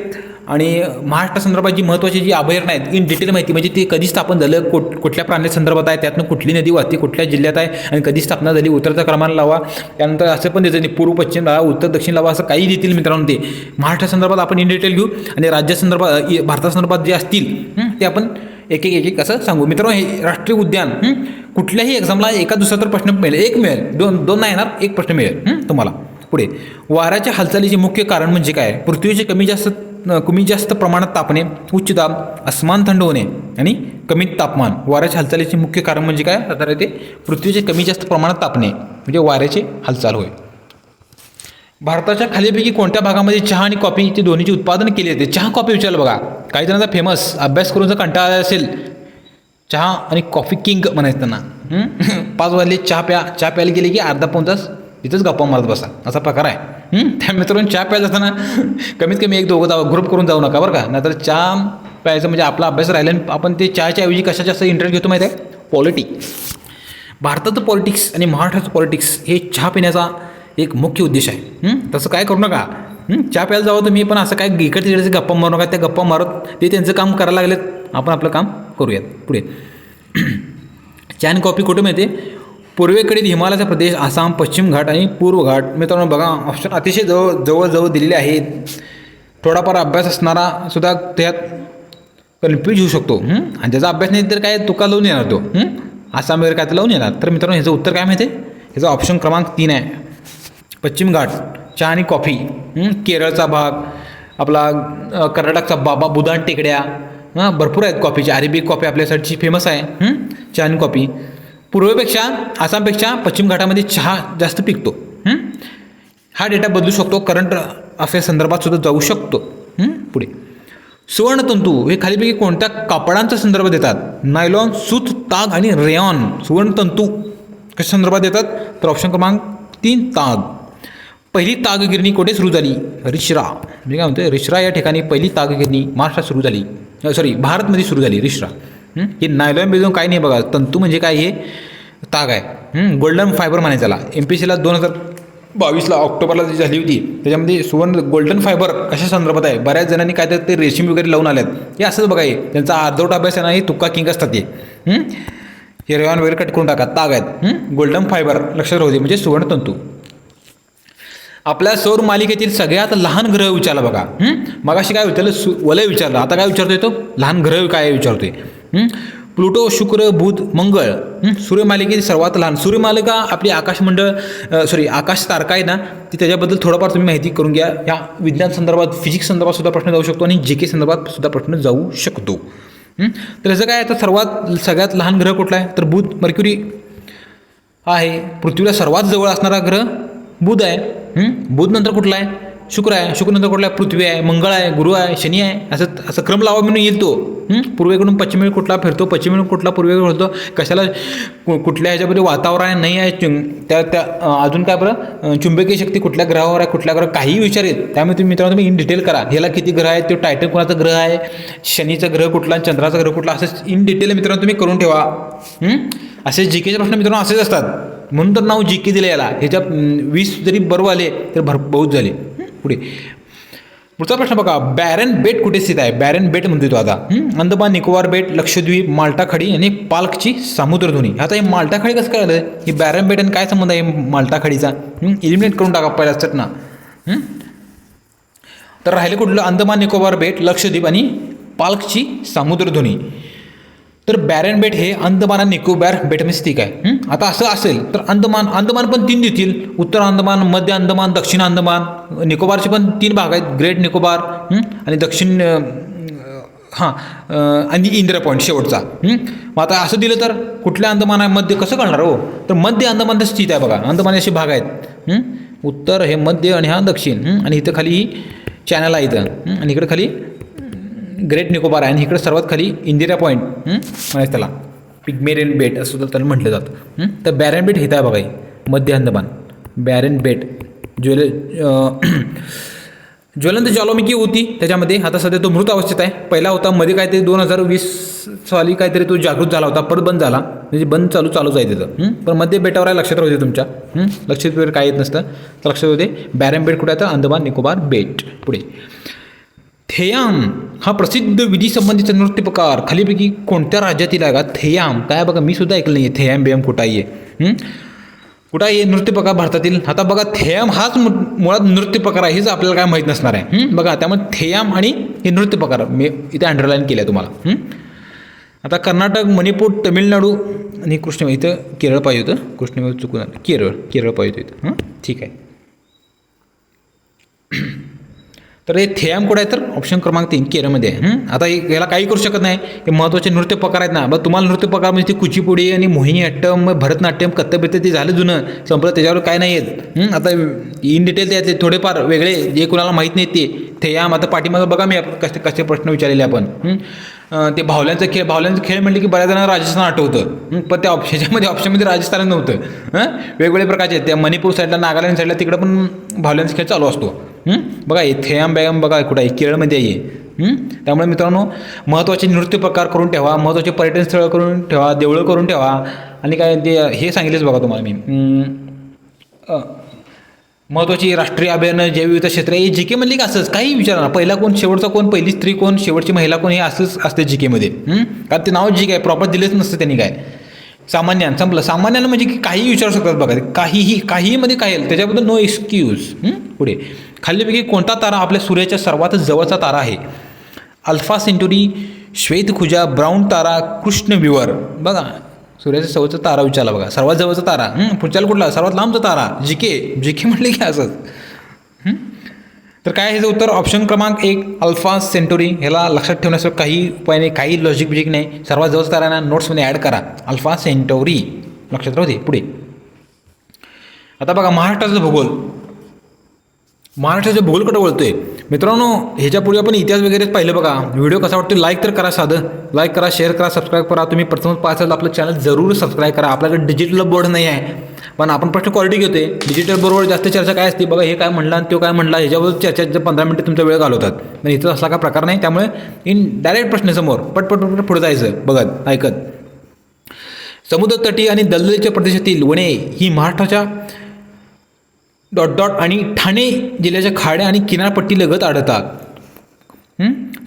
आणि महाराष्ट्रासंदर्भात जी महत्त्वाची जी अभयारण्य आहेत इन डिटेल माहिती, म्हणजे ते कधी स्थापन झालं, कुठल्या प्राणी संदर्भात आहे, त्यातनं कुठली नदी वाहते, कुठल्या जिल्ह्यात आहे आणि कधी स्थापना झाली, उत्तरचा क्रमांक लावा. त्यानंतर असं पण देतं पूर्व पश्चिम लावा, उत्तर दक्षिण लावा, असं काही देतील मित्रांनो. ते महाराष्ट्रासंदर्भात आपण इन डिटेल घेऊ आणि राज्यासंदर्भात भारतासंदर्भात जे असतील ते आपण एक एक असं सांगू. मित्रांनो, हे राष्ट्रीय उद्यान कुठल्याही एक्झामला एका दुसरा तर प्रश्न मिळेल, एक मिळेल, दोन नाही येणार, एक प्रश्न मिळेल तुम्हाला. पुढे, वाऱ्याच्या हालचालीचे मुख्य कारण म्हणजे काय, पृथ्वीचे कमी जास्त प्रमाणात तापणे, उच्च दाब, अस्मान थंड होणे आणि कमी तापमान. वाऱ्याच्या हालचालीचे मुख्य कारण म्हणजे काय, तर ते पृथ्वीचे कमी जास्त प्रमाणात तापणे म्हणजे वाऱ्याचे हालचाल होय. भारताच्या खालीपैकी कोणत्या भागामध्ये चहा आणि कॉफी ते दोन्हीचे उत्पादन केले जाते. चहा कॉफी विचारलं बघा. काही जणांचा फेमस अभ्यास करून जर कंटाळा असेल, चहा आणि कॉफी किंग म्हणायचं त्यांना. 5 वाजले चहा प्यायला गेले की अर्धा पाऊण तास तिथंच गप्पा मारत बसा, असा प्रकार आहे. त्या मित्रांनो, चहा प्यायला जाताना कमीत कमी 1-2 ग्रुप करून जाऊ नका बरं का. नाहीतर चहा प्यायचं म्हणजे आपला अभ्यास राहिला आणि आपण ते चहाच्या ऐवजी कशा जास्त इंटरेस्ट घेतो माहिती आहे, पॉलिटिक्स. भारताचं पॉलिटिक्स आणि महाराष्ट्राचं पॉलिटिक्स हे चहा पिण्याचा एक मुख्य उद्देश आहे. तसं काय करू नका. चहा प्यायला जावं तुम्ही, पण असं काय इकडे तिकडे गप्पा मारू नका. त्या गप्पा मारत ते त्यांचं काम करायला लागलेत, आपण आपलं काम करूयात. पुढे, चहा आणि कॉफी कुठे मिळते, पूर्वेकडील हिमालयाचा प्रदेश, आसाम, पश्चिम घाट आणि पूर्व घाट. मित्रांनो बघा, ऑप्शन अतिशय जवळ दिलेले आहेत. थोडाफार अभ्यास असणारा सुद्धा त्यात कन्फ्यूज होऊ शकतो. आणि ज्याचा अभ्यास नाही तर काय तुका लावून येणार तो, आसाम वगैरे काय तर लावून येणार. तर मित्रांनो, ह्याचं उत्तर काय माहिती आहे, ह्याचा ऑप्शन क्रमांक 3 आहे, पश्चिम घाट. चहा आणि कॉफी. केरळचा भाग, आपला कर्नाटकचा बाबा बुदान टेकड्या, भरपूर आहेत कॉफीची. अरेबिक कॉफी आपल्यासाठी फेमस आहे. चहा आणि कॉफी. पूर्वेपेक्षा आसामपेक्षा पश्चिम घाटामध्ये चहा जास्त पिकतो. हा डेटा बदलू शकतो, करंट अफेअर संदर्भात सुद्धा जाऊ शकतो. पुढे, सुवर्णतंतू हे खालीपैकी कोणत्या कापडांचा संदर्भ देतात, नायलॉन, सूत, ताग आणि रेयॉन. सुवर्णतंतू कशा संदर्भात देतात, तर ऑप्शन क्रमांक 3 ताग. पहिली तागगिरणी कुठे सुरू झाली, रिश्रा. म्हणजे काय म्हणतोय, रिश्रा या ठिकाणी पहिली तागगिरणी महाराष्ट्रात सुरू झाली, भारतमध्ये सुरू झाली, रिश्रा. हे नायलॉन बेजून काही नाही बघा. तंतू म्हणजे काय, हे ताग आहे. गोल्डन फायबर म्हणायचं त्याला. MPSCला 2022 ऑक्टोबरला जी झाली होती त्याच्यामध्ये गोल्डन फायबर कशा संदर्भात आहे. बऱ्याच जणांनी काय तर ते रेशीम वगैरे लावून आल्यात. हे असंच बघा, हे त्यांचा अर्धवट अभ्यास आहे ना, हे तुक्का किंग असतात. हे रेयॉन वगैरे कट करून टाका, ताग आहेत. गोल्डन फायबर लक्षात राहू दे, म्हणजे सुवर्णतंतू. आपल्या सौर मालिकेतील सगळ्यात लहान ग्रह विचारला बघा. मगाशी काय विचारलं, वलय विचारलं. आता काय विचारतोय तो, लहान ग्रह काय विचारतोय. प्लुटो, शुक्र, बुध, मंगळ. सूर्यमालिकेतील सर्वात लहान. सूर्यमालिका आपली आकाश तारका आहे ना, ती त्याच्याबद्दल थोडंफार तुम्ही माहिती करून घ्या. या विज्ञान संदर्भात, फिजिक्स संदर्भात सुद्धा प्रश्न जाऊ शकतो आणि GK संदर्भात सुद्धा प्रश्न जाऊ शकतो. तर याचं काय, आता सगळ्यात लहान ग्रह कुठला आहे, तर बुध, मर्क्युरी आहे. पृथ्वीला सर्वात जवळ असणारा ग्रह बुध आहे. बुध नंतर कुठला आहे, शुक्र आहे. शुक्र नंतर कुठला आहे, पृथ्वी आहे, मंगळ आहे, गुरु आहे, शनी आहे. असं क्रम लावा म्हणून येईल तो. पूर्वेकडून पश्चिमेकडे कुठला फिरतो, पश्चिमेकडून कुठला पूर्वेकडे फिरतो, कशाला कुठल्या ह्याच्यामध्ये वातावरण नाही आहे, त्या अजून काय बरं, चुंबकीय शक्ती कुठल्या ग्रहावर आहे, कुठल्या ग्रह, काही विचारेल. त्यामुळे तुम्ही मित्रांनो इन डिटेल करा. ह्याला किती ग्रह आहेत, तो टायटन कोणाचा ग्रह आहे, शनीचा ग्रह कुठला, चंद्राचा ग्रह कुठला, असं इन डिटेल मित्रांनो तुम्ही करून ठेवा. असे GKचे प्रश्न मित्रांनो असेच असतात. म्हणून तर नाव GK दिलं याला. ह्याच्या 20 जरी बरोबर आले तर बहुत झाले. पुढे, पुढचा प्रश्न बघा, बॅरन बेट कुठे स्थित आहे? बॅरन बेट म्हणतो तो आता अंदमान निकोबार बेट, लक्षद्वीप, माल्टा खडी आणि पाल्कची सामुद्रधुनी. आता हे माल्टा खडी कसं काय आलं? ही बॅरन बेट आणि काय संबंध आहे माल्टा खडीचा? इलिमिनेट करून टाका पहिला चटना. तर राहिले कुठलं? अंदमान निकोबार बेट, लक्षद्वीप आणि पाल्कची सामुद्रधुनी. तर बॅरन बेट हे अंदमान आणि निकोबार बेटमध्ये स्थित आहे. आता असं असेल तर अंदमान पण 3 देतील, उत्तर अंदमान, मध्य अंदमान, दक्षिण अंदमान. निकोबारचे पण 3 भाग आहेत, ग्रेट निकोबार आणि दक्षिण आणि इंदिरा पॉईंट शेवटचा. मग आता असं दिलं तर कुठल्या अंदमान आहे मध्य कसं कळणार हो? तर मध्य अंदमान स्थित आहे बघा. अंदमान असे भाग आहेत, उत्तर हे मध्य आणि हा दक्षिण. आणि इथं खाली चॅनल आहे इथं, आणि इकडे खाली ग्रेट निकोबार आहे, आणि इकडे सर्वात खाली इंदिरा पॉईंट म्हणायचं त्याला, पिग्मेरियन बेट असं त्याला म्हटलं जातं. तर बॅरन बेट इथं आहे बघा, मध्य अंदमान. बॅरन बेट ज्वलंत ज्वालामुखी होती त्याच्यामध्ये, आता सध्या तो मृत अवस्थेत आहे. पहिला होता मध्ये काहीतरी 2020 साली काहीतरी तो जागृत झाला होता, परत बंद झाला, म्हणजे बंद चालूच आहे तिथं. पण मध्ये बेटावर आहे, लक्षात राहू दे तुमच्या. लक्षात वगैरे काय येत नसतं तर लक्षात होते. बॅरन बेट कुठे आहे? तर अंदमान निकोबार बेट. पुढे थेयाम हा प्रसिद्ध विधी संबंधीचा नृत्य प्रकार खालीपैकी कोणत्या राज्यातील आहे का? थेयाम काय बघा, मी सुद्धा ऐकलं नाही थेयाम बेयम कुठं आहे. कुठं आहे नृत्य प्रकार भारतातील? आता बघा थेयाम हाच मुळात नृत्य प्रकार आहे, हेच आपल्याला काय माहीत नसणार आहे. बघा त्यामुळे थेयाम आणि हे नृत्य प्रकार मी इथे अंडरलाईन केलं आहे तुम्हाला. आता कर्नाटक, मणिपूर, तमिळनाडू आणि कृष्ण, इथं केरळ पाहिजे होतं, कृष्ण चुकून आलं, केरळ पाहिजे होतं. ठीक आहे. तर हे थेयाम कुठं आहे? तर ऑप्शन क्रमांक 3 केरळमध्ये आहे. आता याला काही करू शकत नाही, हे महत्त्वाचे नृत्य प्रकार आहेत ना. बघ तुम्हाला नृत्य प्रकार म्हणजे ते कुचिपुडी आणि मोहिनीअट्टम, भरतनाट्यम, कथ्थक ते झालं जुनं संपलं, त्याच्यावर काय नाही येत. आता इन डिटेल त्यातले थोडेफार वेगळे जे कुणाला माहीत नाही ते थेयाम. आता पाठीमागं बघा मी कसे प्रश्न विचारलेले आपण. ते भावल्यांचा खेळ म्हणले की बऱ्याच जणांना राजस्थान आठवतं, पण त्या ह्याच्यामध्ये ऑप्शनमध्ये राजस्थान नव्हतं. वेगवेगळे प्रकारचे त्या मणिपूर साईडला, नागालँड साईडला तिकडं पण भावल्यांचा खेळ चालू असतो. बघा हे थेयाम बॅगम बघा कुठं आहे? केरळमध्ये आहे. त्यामुळे मित्रांनो महत्त्वाचे नृत्य प्रकार करून ठेवा, महत्त्वाचे पर्यटन स्थळं करून ठेवा, देवळं करून ठेवा. आणि काय ते हे सांगितलेच बघा तुम्हाला मी, महत्त्वाची राष्ट्रीय अभियान, जैवविविध क्षेत्र, हे जी के म्हणले की असंच काही विचारा ना, पहिला कोण, शेवटचा कोण, पहिली स्त्री कोण, शेवटची महिला कोण, हे असंच असते जी केमध्ये. कारण ते नाव जी काय प्रॉपर दिलेच नसतं त्यांनी. काय सामान्यान संपलं. सामान्यानं म्हणजे की काहीही विचारू शकतात बघा, काहीमध्ये काय येईल त्याच्याबद्दल नो एक्सक्यूज. पुढे खालीपैकी कोणता तारा आपल्या सूर्याच्या सर्वात जवळचा तारा आहे? अल्फा सेंटुरी, श्वेतखुजा, ब्राऊन तारा, कृष्ण विवर. बघा सूर्याचा जवळचा तारा विचारला बघा, सर्वात जवळचा तारा. पुढच्याला कुठला? सर्वात लांबचा तारा जी के म्हटले की असंच. तर काय ह्याचं उत्तर ऑप्शन क्रमांक 1 अल्फा सेंटुरी. ह्याला लक्षात ठेवण्यासाठी काही उपाय नाही, काही लॉजिक बिजिक नाही. सर्वात जवळचा तारा नोट्समध्ये ॲड करा, अल्फा सेंटोरी, लक्षात राहू दे. पुढे आता बघा महाराष्ट्राचा भूगोल. महाराष्ट्राच्या भूगोलकडे वळतोय मित्रांनो. ह्याच्यापूर्वी आपण इतिहास वगैरेच पाहिलं बघा. व्हिडिओ कसा वाटतो लाईक तर करा, साधं लाईक करा, शेअर करा, सबस्क्राईब करा. तुम्ही प्रथमच पाहायचं आपलं चॅनल जरूर सबस्क्राईब करा. आपल्याकडे डिजिटल बोर्ड नाही आहे, पण आपण प्रश्न क्वालिटी घेतोय. डिजिटल बोर्डवर जास्त चर्चा काय असते बघा, हे काय म्हणला आणि तो काय म्हणला, ह्याच्यावर चर्चा 15 मिनिटं तुमचा वेळ घालवतात. पण इथं असला काय प्रकार नाही. त्यामुळे डायरेक्ट प्रश्न समोर पटपट पुढे जायचं बघत ऐकत. समुद्रतटी आणि दलदलीच्या प्रदेशातील वने ही महाराष्ट्राच्या आणि ठाणे जिल्ह्याच्या खाड्या आणि किनारपट्टी लगत आढळतात.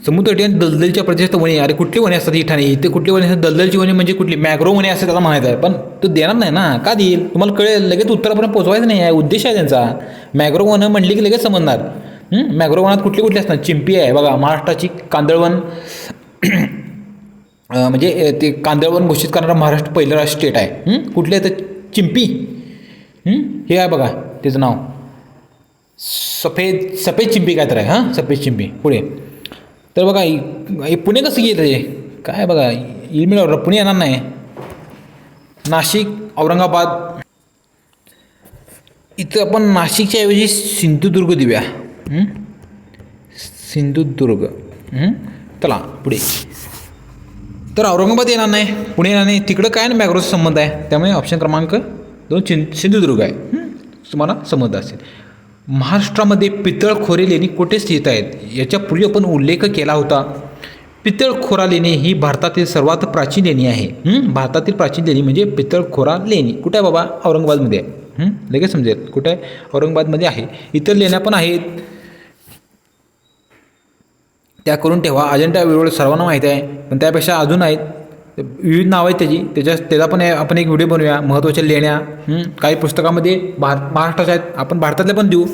समुद्रतटी आणि दलदलीच्या प्रदेशात वने, अरे कुठली वने असतात ही ठाणे? इथे कुठली वने असतात? दलदलची वने म्हणजे कुठली? मॅग्रो वने असं त्याला म्हणायचं आहे. पण तो देणार नाही ना, का देईल? तुम्हाला कळेल लगेच उत्तरापर्यंत पोहोचवायचं नाही आहे, उद्देश आहे त्यांचा. मॅग्रो वनं म्हणली की लगेच समजणार. मॅग्रो वनात कुठली असतात? चिंपी आहे बघा, महाराष्ट्राची कांदळवन म्हणजे ते कांदळवन घोषित करणारा महाराष्ट्र पहिलं स्टेट आहे. कुठले आहे तर चिंपी. हे आहे बघा त्याचं नाव, सफेद चिंपी काय तर आहे. सफेद चिंपी. पुढे तर बघा पुणे कसं गेलं ते काय बघा, मिळवलं पुणे येणार नाही. नाशिक, औरंगाबाद, इथं आपण नाशिकच्या ऐवजी सिंधुदुर्ग देऊया. सिंधुदुर्ग. चला पुढे. तर औरंगाबाद येणार नाही, पुणे येणार नाही, तिकडं काय ना मॅग्रोचा संबंध आहे. त्यामुळे ऑप्शन क्रमांक 2 सिंधुदुर्ग आहे. तुम्हाला समजलं असेल. महाराष्ट्रामध्ये पितळखोरे लेणी कुठे स्थित आहेत? याच्यापूर्वी आपण उल्लेख केला होता. पितळखोरा लेणी ही भारतातील सर्वात प्राचीन लेणी आहे. भारतातील प्राचीन लेणी म्हणजे पितळखोरा लेणी. कुठे आहे बाबा? औरंगाबादमध्ये आहे. लगेच समजेल कुठे आहे? औरंगाबादमध्ये आहे. इतर लेण्या पण आहेत. त्या करून ठेवा. अजिंठा वेरूळ सर्वांना माहिती आहे, पण त्यापेक्षा अजून आहेत विविध नावं आहेत त्याचा पण आपण एक व्हिडिओ बनवूया. महत्त्वाच्या लेण्या काही पुस्तकामध्ये महाराष्ट्राच्या आहेत, आपण भारतातले पण देऊ,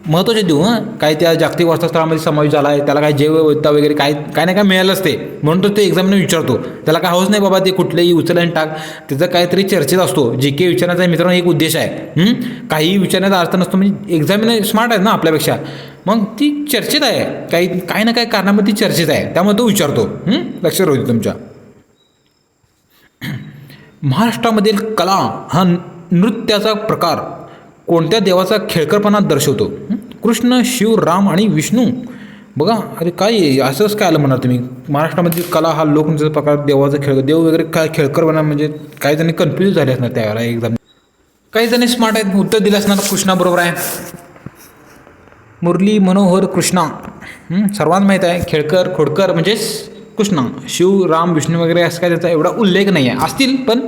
महत्त्वाचे देऊ. काय त्या जागतिक वारसास्थळामध्ये समावेश झाला आहे, त्याला काय जैवविविधता वगैरे काय नाही काय मिळालंच ते, म्हणून तर ते एक्झामने विचारतो. त्याला काय हवंच नाही बाबा ते कुठलेही उचल आणि टाक, त्याचं काहीतरी चर्चेत असतो. जी के विचारण्याचा मित्रांनो एक उद्देश आहे. काही विचारण्याचा अर्थ नसतो, म्हणजे एक्झामिनर स्मार्ट आहेत ना आपल्यापेक्षा, मग ती चर्चेत आहे, काही ना काही कारणामध्ये ती चर्चेत आहे, त्यामुळे तो विचारतो. लक्षात राहू दे तुमच्या. महाराष्ट्रामधील कला हा नृत्याचा प्रकार कोणत्या देवाचा खेळकरपणा दर्शवतो? कृष्ण, शिव, राम आणि विष्णू. बघा, अरे काय असंच काय आलं म्हणा तुम्ही. महाराष्ट्रामधील कला हा लोकनृत्याचा प्रकार देवाचा देव वगैरे काय खेळकरपणा, म्हणजे काही जणी कन्फ्यूज झाले असणार त्यावेळेला एकदम. काही जणी स्मार्ट आहेत, उत्तर दिलं असणार कृष्णा बरोबर आहे. मुरली मनोहर कृष्णा सर्वांना माहीत आहे. खेळकर खोडकर म्हणजेच कृष्णा. शिव, राम, विष्णू वगैरे असं काय त्याचा एवढा उल्लेख नाही आहे, असतील पण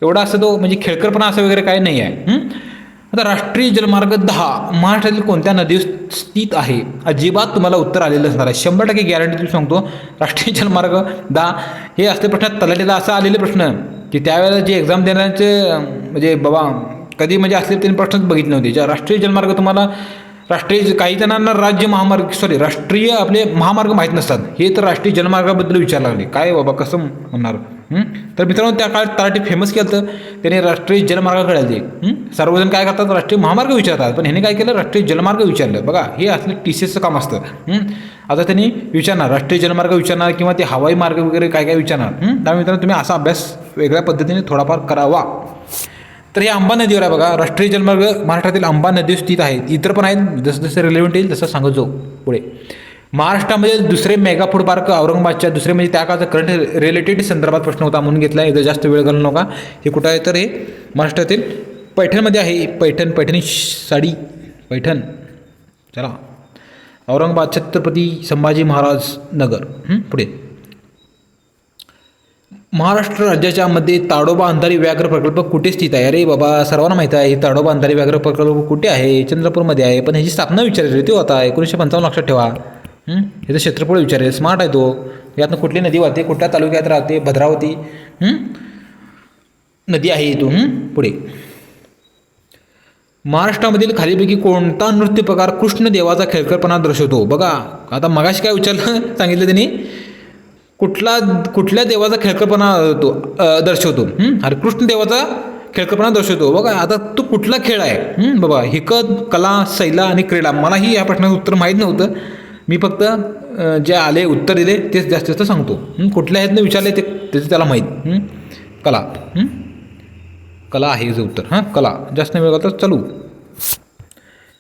एवढा असं तो म्हणजे खेळकरपणा असं वगैरे काही नाही आहे. आता राष्ट्रीय जलमार्ग 10 महाराष्ट्रातील कोणत्या नदीवर स्थित आहे? अजिबात तुम्हाला उत्तर आलेलं असणार आहे, 100% गॅरंटी तुम्ही सांगतो. राष्ट्रीय जलमार्ग 10 हे असले प्रश्न तलाठीला असं आलेले प्रश्न की त्यावेळेला जे एक्झाम देण्याचे म्हणजे बाबा कधी म्हणजे असले त्यांनी प्रश्नच बघितले नव्हते. ज्या राष्ट्रीय जलमार्ग तुम्हाला राष्ट्रीय काही जणांना राष्ट्रीय आपले महामार्ग माहीत नसतात, हे तर राष्ट्रीय जलमार्गाबद्दल विचारायला लागले. काय बाबा कसं म्हणणार? तर मित्रांनो त्या काळात तलाठी फेमस केलं तर त्याने राष्ट्रीय जलमार्गाकडे आले. सर्वजण काय करतात, राष्ट्रीय महामार्ग विचारतात, पण ह्याने काय केलं, राष्ट्रीय जलमार्ग विचारलं. बघा, हे असलं TCSचं काम असतं. आता त्यांनी विचारणार राष्ट्रीय जलमार्ग विचारणार किंवा ते हवाई मार्ग वगैरे काय विचारणार. त्यामुळे मित्रांनो तुम्ही असा अभ्यास वेगळ्या पद्धतीने थोडाफार करावा. तर हे अंबा नदीवर आहे बघा. राष्ट्रीय जलमार्ग महाराष्ट्रातील अंबा नदीवर स्थित आहेत. इतर पण आहेत, जसं जसं रिलेव्हंट येईल तसं सांगत जाऊ पुढे. महाराष्ट्रामध्ये दुसरे मेगा फूड पार्क औरंगाबादच्या दुसरे म्हणजे त्या काळाचा करंट रिलेटेड संदर्भात प्रश्न होता म्हणून घेतला आहे. इथं जास्त वेळ घालू नका. हे कुठं आहे तर हे महाराष्ट्रातील पैठणमध्ये आहे. पैठणी साडी पैठण. चला, औरंगाबाद छत्रपती संभाजी महाराज नगर. पुढे महाराष्ट्र राज्याच्या मध्ये ताडोबा अंधारी व्याघ्र प्रकल्प कुठे स्थित आहे? अरे बाबा सर्वांना माहिती आहे ताडोबा अंधारी व्याघ्र प्रकल्प कुठे आहे? चंद्रपूरमध्ये आहे. पण ह्याची स्थापना विचारली तो आता 1955 लक्षात ठेवा. ह्याचं क्षेत्रफळ विचारेल. स्मार्ट आहे तो. यातनं कुठली नदी वाहते, कुठल्या तालुक्यात राहते? भद्रावती नदी आहे इथून. पुढे महाराष्ट्रामधील खालीपैकी कोणता नृत्य प्रकार कृष्ण देवाचा खेळकरपणा दर्शवतो? बघा, आता मगाशी काय सांगितलं त्यांनी, कुठल्या देवाचा खेळकरपणा दर्शवतो? अरे कृष्ण देवाचा खेळकरपणा दर्शवतो. बघा, आता तो कुठला खेळ आहे बाबा? हिकत, कला, शैला आणि क्रीडा. मलाही या प्रश्नाचं उत्तर माहीत नव्हतं. मी फक्त जे आले उत्तर दिले तेच जास्त जास्त सांगतो. कुठल्या ह्यातनं विचारले ते त्याचं त्याला माहीत. कला कला आहे याचं उत्तर. कला. जास्त वेळ घालता चालू.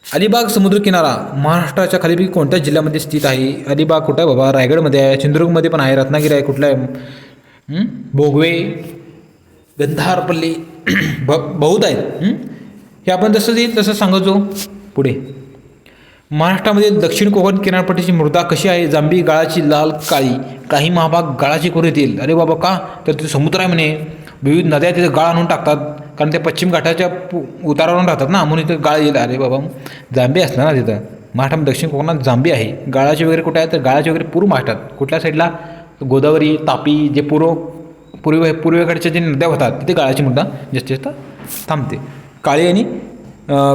अलिबाग समुद्रकिनारा महाराष्ट्राच्या खालीपैकी कोणत्या जिल्ह्यामध्ये स्थित आहे? अलिबाग कुठं आहे बाबा? रायगडमध्ये आहे, सिंधुदुर्गमध्ये पण आहे, रत्नागिरी आहे. कुठलं आहे? भोगवे, गंधारपल्ली बहुत आहेत. हे आपण जसं येईल तसं सांगतो पुढे. महाराष्ट्रामध्ये दक्षिण कोकण किनारपट्टीची मृदा कशी आहे? जांभी, गाळाची, लाल, काळी. काही महाभाग गाळाची करून येतील. अरे बाबा का? तर तिथे समुद्र आहे म्हणे. विविध नद्या तिथे गाळ आणून टाकतात, कारण ते पश्चिम घाटाच्या उतारावरून राहतात ना, म्हणून इथं गाळ येईल. अरे बाबा जांभी असणार ना तिथं. महाराष्ट्रामध्ये दक्षिण कोकणात जांभी आहे. गाळाची वगैरे कुठे आहे? तर गाळाची वगैरे पूर्व महाराष्ट्रात. कुठल्या साईडला? गोदावरी, तापी, जे पूर्वेकडच्या जे नद्या होतात तिथे गाळाची मुद्दा जास्तीत जास्त थांबते. काळी आणि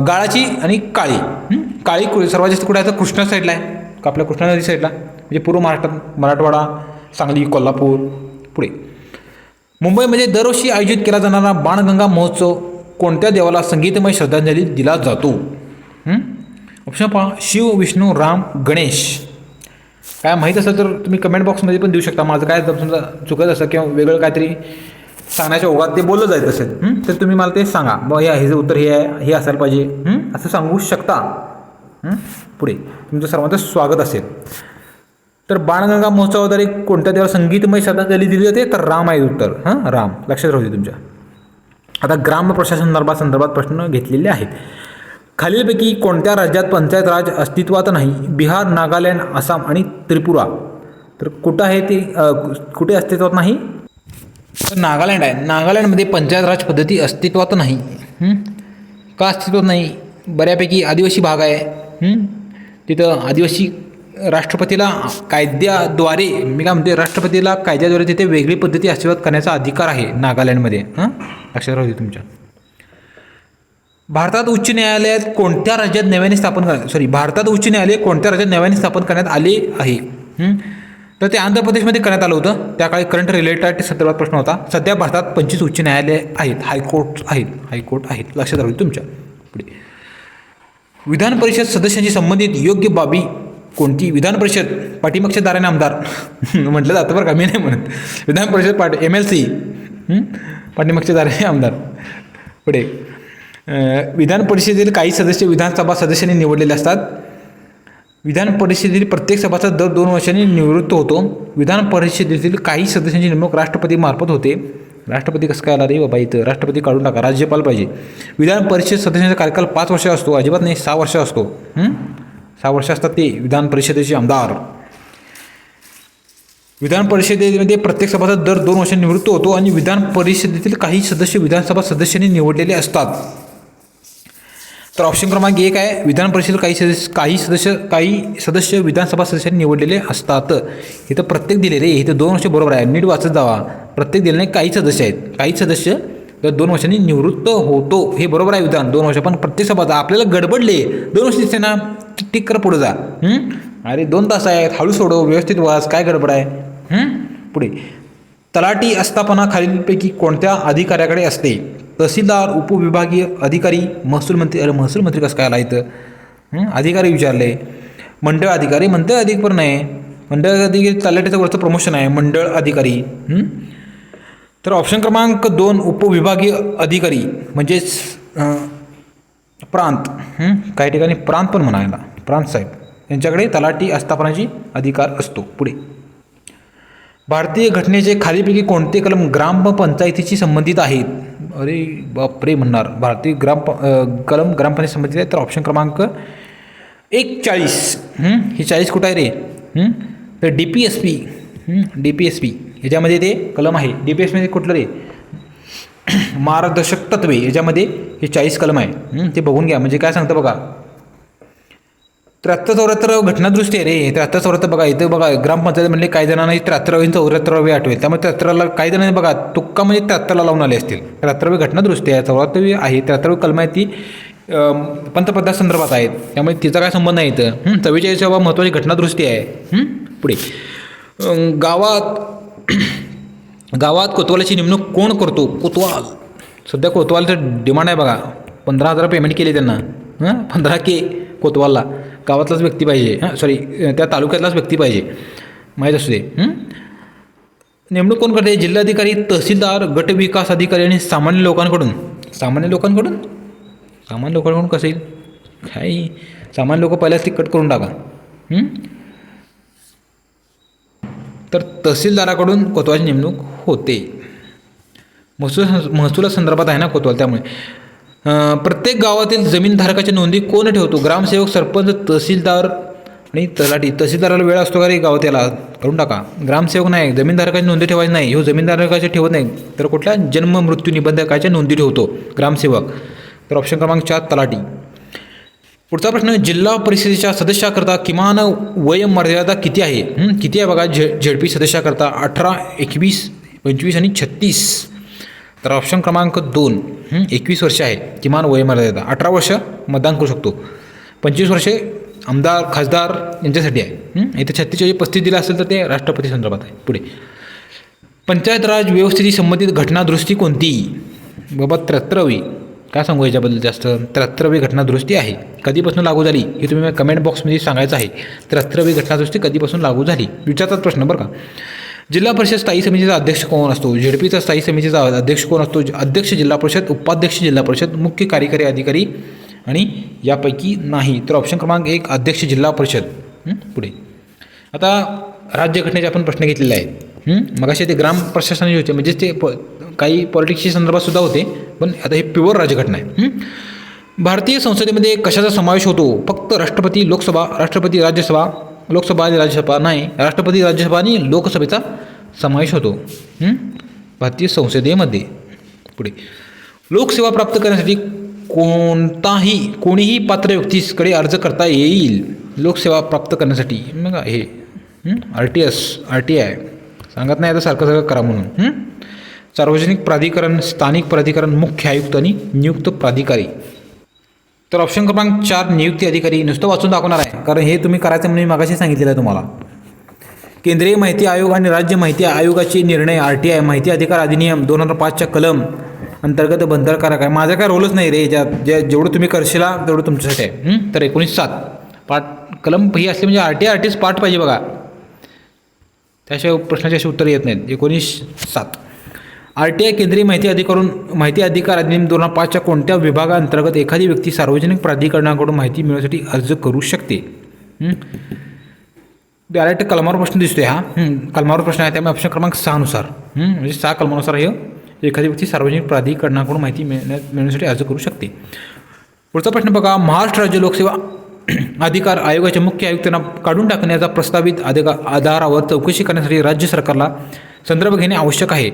गाळाची आणि काळी. काळी सर्वात जास्त कुठे आहे? तर कृष्णा साईडला आहे, आपल्या कृष्णा नदी साईडला, म्हणजे पूर्व महाराष्ट्रात मराठवाडा, सांगली, कोल्हापूर. पुढे मुंबईमध्ये दरवर्षी आयोजित केला जाणारा बाणगंगा महोत्सव कोणत्या देवाला संगीतमय श्रद्धांजली दिला जातो? ऑप्शन पहा, शिव, विष्णू, राम, गणेश. काय माहीत असेल तर तुम्ही कमेंट बॉक्समध्ये पण देऊ शकता. माझं काय समजा चुकत असं किंवा वेगळं काहीतरी सांगण्याच्या ओघात ते बोललं जायचं असेल तर तुम्ही मला ते सांगा. मग ह्याचं उत्तर हे आहे, हे असायला पाहिजे, असं सांगू शकता. पुढे तुमचं सर्वांचं स्वागत असेल. तर बाणगंगा महोत्सवाद्वारे कोणत्या देवाला संगीतमय श्रद्धांजली दिली जाते? तर राम आहे उत्तर. राम. लक्षात राहू दे तुमच्या. आता ग्राम प्रशासन संदर्भात प्रश्न घेतलेले आहेत. खालीलपैकी कोणत्या राज्यात पंचायत राज अस्तित्वात नाही? बिहार, नागालँड, आसाम आणि त्रिपुरा. तर कुठं आहे ते, कुठे अस्तित्वात नाही? तर नागालँड आहे. नागालँडमध्ये पंचायत राज पद्धती अस्तित्वात नाही. का अस्तित्वात नाही? बऱ्यापैकी आदिवासी भाग आहे. तिथं आदिवासी राष्ट्रपतीला कायद्याद्वारे मी काय म्हणते राष्ट्रपतीला कायद्याद्वारे तिथे वेगळी पद्धती अस्तित्वात करण्याचा अधिकार आहे नागालँडमध्ये. लक्षात राहू दे तुमच्या. भारतात उच्च न्यायालयात कोणत्या राज्यात नव्याने भारतात उच्च न्यायालय कोणत्या राज्यात नव्याने स्थापन करण्यात आले आहे? तर ते आंध्र प्रदेशमध्ये करण्यात आलं होतं. त्या काळी करंट रिलेटेड संदर्भात प्रश्न होता. सध्या भारतात 25 उच्च न्यायालय आहेत, हायकोर्ट आहेत. लक्षात राहू दे तुमच्या. पुढे विधान परिषद सदस्यांशी संबंधित योग्य बाबी कोणती? विधान परिषद पाठीमागच्या दाराने आमदार म्हटलं जातं बरं का, मी नाही म्हणत. विधान परिषद MLC पाठीमागच्या दाराने आमदार. पुढे विधान परिषदेतील काही सदस्य विधानसभा सदस्यांनी निवडलेले असतात. विधान परिषदेतील प्रत्येक सभासद दर 2 वर्षांनी निवृत्त होतो. विधान परिषदेतील काही सदस्यांची नेमणूक राष्ट्रपती मार्फत होते. राष्ट्रपती कसं काय आला रे बाबा इथं? राष्ट्रपती काढून टाका, राज्यपाल पाहिजे. विधान परिषद सदस्यांचा कार्यकाल 5 वर्ष असतो. अजिबात नाही, 6 वर्ष असतो. 6 वर्ष असतात ते विधान परिषदेचे आमदार. विधान परिषदेमध्ये प्रत्येक सभासद दर 2 वर्षांनी निवृत्त होतो आणि विधान परिषदेतील काही सदस्य विधानसभा सदस्यांनी निवडलेले असतात. तर ऑप्शन क्रमांक 1 आहे विधान परिषद काही सदस्य विधानसभा सदस्यांनी निवडलेले असतात. इथं प्रत्येक दिले रे, इथं 2 वर्ष बरोबर आहे, नीट वाचत जावा. प्रत्येक दिलेले काही सदस्य आहेत, काही सदस्य दर 2 वर्षांनी निवृत्त होतो, हे बरोबर आहे विधान. 2 वर्ष, पण प्रत्येक सभा आपल्याला गडबडले 2 वर्ष दिसते ना, टिक कर पुढे जा. अरे 2 तास आहेत, हळू सोडव, व्यवस्थित वाच, काय गडबड आहे. पुढे तलाठी आस्थापना खालीलपैकी कोणत्या अधिकाऱ्याकडे असते? तहसीलदार, उपविभागीय अधिकारी, महसूल मंत्री. अरे महसूल मंत्री कसं काय आला इथं? अधिकारी विचारले. मंडळ अधिकारी पण नाही. मंडळ अधिकारी तलाठीचं वरचं प्रमोशन आहे, मंडळ अधिकारी. तर ऑप्शन क्रमांक 2 उपविभागीय अधिकारी म्हणजेच प्रांत. काही ठिकाणी प्रांत पण म्हणायला, प्रांत साहेब यांच्याकडे तलाठी आस्थापनाची अधिकार असतो. पुढे भारतीय घटनेचे खालीपैकी कोणते कलम ग्रामपंचायतीशी संबंधित आहेत? अरे बापरे म्हणणार, भारतीय कलम ग्रामपंचायत संबंधित आहे. तर ऑप्शन क्रमांक 41. ही 40 कुठं आहे रे? तर DPSP याच्यामध्ये ते कलम आहे. DPSP कुठलं रे? मार्गदर्शक तत्वे, याच्यामध्ये हे 40 कलम आहे. ते बघून घ्या. म्हणजे काय सांगतं बघा, 73-74 घटनादुरुस्ती आहे रे. 73-74 बघा इथं बघा. ग्रामपंचायत म्हणले काही जणांना 73 74 आठवेल, त्यामुळे 73ला काही जणांनी बघा तुक्का म्हणजे 73ला लावून आले असतील. 73वी घटनादुरुस्ती आहे, 74वी आहे. 73वी कलम आहे ती पंतप्रधान संदर्भात आहेत, त्यामुळे तिचा काय संबंध नाही इथं. 44 बाबा महत्त्वाची घटनादुरुस्ती आहे. पुढे गावात कोतवालाची नेमणूक कोण करतो? कोतवाल. सध्या कोतवालचं डिमांड आहे बघा. 15,000 पेमेंट केले त्यांना. 15K कोतवालला. गावातलाच व्यक्ती पाहिजे, त्या तालुक्यातलाच व्यक्ती पाहिजे, माहीत असू दे. नेमणूक कोण करते? जिल्हाधिकारी, तहसीलदार, गट विकास अधिकारी आणि सामान्य लोकांकडून. सामान्य लोकांकडून कसं येईल? काही सामान्य लोक पहिल्याच ती कट करून टाका. तर तहसीलदाराकडून कोतवालची नेमणूक होते. महसुला संदर्भात आहे ना कोतवाल, त्यामुळे. प्रत्येक गावातील जमीनधारकाच्या नोंदी कोण ठेवतो? ग्रामसेवक, सरपंच, तहसीलदार आणि तलाठी. तहसीलदाराला वेळ असतो का रे गावात, याला करून टाका. ग्रामसेवक नाही, जमीनधारकाची नोंदी ठेवायची नाही. ह्यो जमीनधारकाचे ठेवत नाही, तर कुठल्या जन्म मृत्यू निबंधकाच्या नोंदी ठेवतो ग्रामसेवक. तर ऑप्शन क्रमांक 4 तलाठी. पुढचा प्रश्न, जिल्हा परिषदेच्या सदस्याकरता किमान वयोमर्यादा किती आहे? किती आहे बघा झेडपी सदस्याकरता? 18, 21, 25 आणि 36. तर ऑप्शन क्रमांक 2 21 वर्ष आहे किमान वयोमर्यादा. 18 वर्ष मतदान करू शकतो. 25 वर्षे आमदार, खासदार यांच्यासाठी आहे. इथे 36 35 दिलं असेल तर ते राष्ट्रपती संदर्भात आहे. पुढे पंचायत राज व्यवस्थेशी संबंधित घटनादुरुस्ती कोणती? बाबा 73वी. काय सांगू याच्याबद्दल जास्त? 73वी घटनादुरुस्ती आहे. कधीपासून लागू झाली हे तुम्ही मला कमेंट बॉक्समध्ये सांगायचं आहे. 73वी घटनादुरुस्ती कधीपासून लागू झाली विचारतात प्रश्न बरं का. जिल्हा परिषद स्थायी समितीचा अध्यक्ष कोण असतो? झेडपीचा स्थायी समितीचा अध्यक्ष कोण असतो? अध्यक्ष जिल्हा परिषद, उपाध्यक्ष जिल्हा परिषद, मुख्य कार्यकारी अधिकारी आणि यापैकी नाही. तर ऑप्शन क्रमांक 1 अध्यक्ष जिल्हा परिषद. पुढे आता राज्यघटनेचे आपण प्रश्न घेतलेले आहेत. मग असे ते ग्राम प्रशासनाचे होते, म्हणजे ते काही पॉलिटिक्सशी संदर्भात सुद्धा होते, पण आता हे प्युअर राज्यघटना आहे. भारतीय संसदेमध्ये कशाचा समावेश होतो? फक्त राष्ट्रपती, लोकसभा, राष्ट्रपती, राज्यसभा, लोकसभा आणि राज्यसभा नाही, राष्ट्रपती, राज्यसभा आणि लोकसभेचा समावेश होतो भारतीय संसदेमध्ये. पुढे लोकसेवा प्राप्त करण्यासाठी कोणीही पात्र व्यक्तीकडे अर्ज करता येईल. लोकसेवा प्राप्त करण्यासाठी मग हे RTS RTI सांगत नाही आता सारखं करा म्हणून. सार्वजनिक प्राधिकरण, स्थानिक प्राधिकरण, मुख्य आयुक्त आणि नियुक्त प्राधिकारी. तर ऑप्शन क्रमांक 4 नियुक्ती अधिकारी. नुसतं वाचून दाखवणार आहे कारण हे तुम्ही करायचं म्हणून मी मागाशी सांगितलेलं आहे तुम्हाला. केंद्रीय माहिती आयोग आणि राज्य माहिती आयोगाचे निर्णय RTI माहिती अधिकार अधिनियम 2005च्या कलम अंतर्गत बंधनकारक आहे. माझा काय रोलच नाही रे याच्यात. जेवढं तुम्ही करशिला तेवढं तुमच्यासाठी आहे. तर 19(7) पाठ कलम ही असली म्हणजे RTI RTS पाठ पाहिजे बघा, त्याशिवाय प्रश्नाचे असे उत्तर येत नाहीत. 19(7) RTI केंद्रीय माहिती अधिकार अधिनियम 2005च्या कोणत्या विभागाअंतर्गत एखादी व्यक्ती सार्वजनिक प्राधिकरणाकडून माहिती मिळवण्यासाठी अर्ज करू शकते. डायरेक्ट कलमावर प्रश्न दिसतोय हा. कलमावर प्रश्न आहे त्यामुळे ऑप्शन क्रमांक 6 नुसार म्हणजे 6 कलमानुसार हे एखादी व्यक्ती सार्वजनिक प्राधिकरणाकडून माहिती मिळवण्यासाठी अर्ज करू शकते. पुढचा प्रश्न बघा. महाराष्ट्र राज्य लोकसेवा अधिकार आयोगाच्या मुख्य आयुक्तांना काढून टाकण्याचा प्रस्तावित आधारावर चौकशी करण्यासाठी राज्य सरकारला संदर्भ घेणे आवश्यक आहे.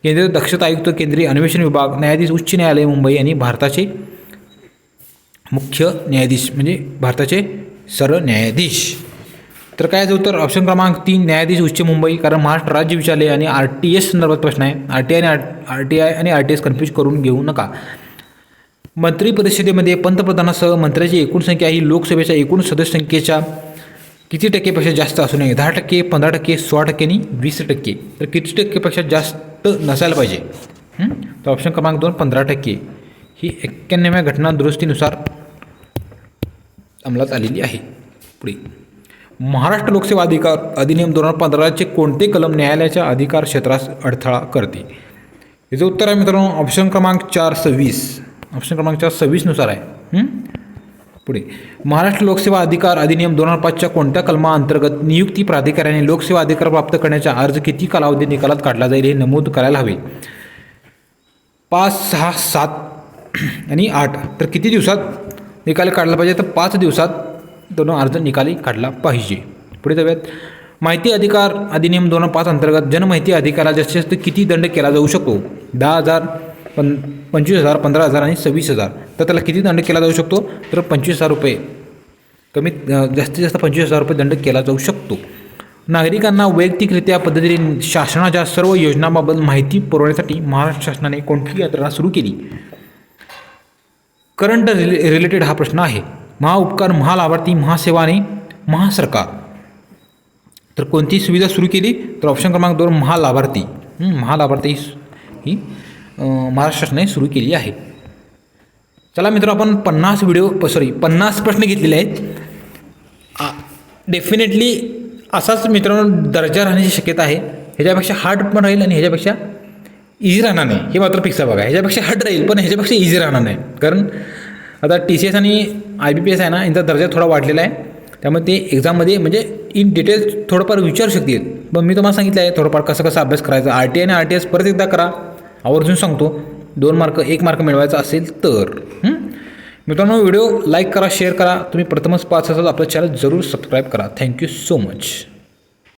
केंद्रीय दक्षता आयुक्त, केंद्रीय अन्वेषण विभाग, न्यायाधीश उच्च न्यायालय मुंबई आणि भारताचे मुख्य न्यायाधीश म्हणजे भारताचे सरन्यायाधीश. तर काय याचं उत्तर ऑप्शन क्रमांक 3 न्यायाधीश उच्च मुंबई. कारण महाराष्ट्र राज्य विचारले आणि RTS संदर्भात प्रश्न आहे. RTI आणि RTS कन्फ्यूज करून घेऊ नका. मंत्री परिषदेमध्ये पंतप्रधानासह मंत्र्याची एकूण संख्या ही लोकसभेच्या एकूण सदस्य संख्येच्या किती टक्केपेक्षा जास्त असू नये. 10%, 15%, 16% आणि 20%. तर किती टक्केपेक्षा जास्त नसायला पाहिजे. तर ऑप्शन क्रमांक 2 15% ही 91व्या घटना दुरुस्तीनुसार अंमलात आलेली आहे. पुढे महाराष्ट्र लोकसेवा अधिकार अधिनियम 2015चे कोणते कलम न्यायालयाच्या अधिकार क्षेत्रास अडथळा करते. याचं उत्तर आहे मित्रांनो ऑप्शन क्रमांक 4 26. ऑप्शन क्रमांक 4 26 नुसार आहे. पुढे महाराष्ट्र लोकसेवा अधिकार अधिनियम 2005च्या कोणत्या कलमाअंतर्गत नियुक्ती प्राधिकाऱ्याने लोकसेवा अधिकार प्राप्त करण्याचा अर्ज किती कालावधी निकालात काढला जाईल हे नमूद करायला हवे. 5, 6, 7 आणि 8. तर किती दिवसात निकाल काढला पाहिजे. तर 5 दिवसात दोन अर्ज निकाली काढला पाहिजे. पुढे जाऊयात. माहिती अधिकार अधिनियम 2005 अंतर्गत जनमाहिती अधिकाराला जास्तीत जास्त किती दंड केला जाऊ शकतो. 10,000, 25,000, 15,000 आणि 26,000. तर त्याला किती दंड केला जाऊ शकतो. तर 25,000 रुपये. जास्तीत जास्त 25,000 रुपये दंड केला जाऊ शकतो. नागरिकांना वैयक्तिकरित्या पद्धतीने शासनाच्या सर्व योजनांबाबत माहिती पुरवण्यासाठी महाराष्ट्र शासनाने कोणती यंत्रणा सुरू केली. करंट रिलेटेड हा प्रश्न आहे. महाउपकार, महालाभार्थी, महासेवा आणि महासरकार. तर कोणती सुविधा सुरू केली. तर ऑप्शन क्रमांक 2 महालाभार्थी. महालाभार्थी ही महाराष्ट्र शासनाने सुरू केली आहे. चला मित्र आपण 50 प्रश्न घेतलेले आहेत. डेफिनेटली असाच मित्रांनो दर्जा राहण्याची शक्यता आहे. ह्याच्यापेक्षा हार्ड पण राहील आणि ह्याच्यापेक्षा इझी राहणार नाही हे मात्र फिक्स आहे बघा. ह्याच्यापेक्षा हार्ड राहील पण ह्याच्यापेक्षा इझी राहणार नाही. कारण आता TCS आणि IBPS आहे ना यांचा दर्जा थोडा वाढलेला आहे. त्यामुळे ते एक्झाममध्ये म्हणजे इन डिटेल्स थोडंफार विचारू शकतील. पण मी तुम्हाला सांगितलं आहे थोडंफार कसं अभ्यास करायचा. RTI आणि RTS परत एकदा करा. आवर्जून सांगतो 2 मार्क 1 मार्क मिळवायचा असेल तर. मित्रांनो व्हिडिओ लाईक करा, शेअर करा. तुम्ही प्रथमच पाहत असाल आपलं चॅनल जरूर सबस्क्राईब करा. Thank you so much.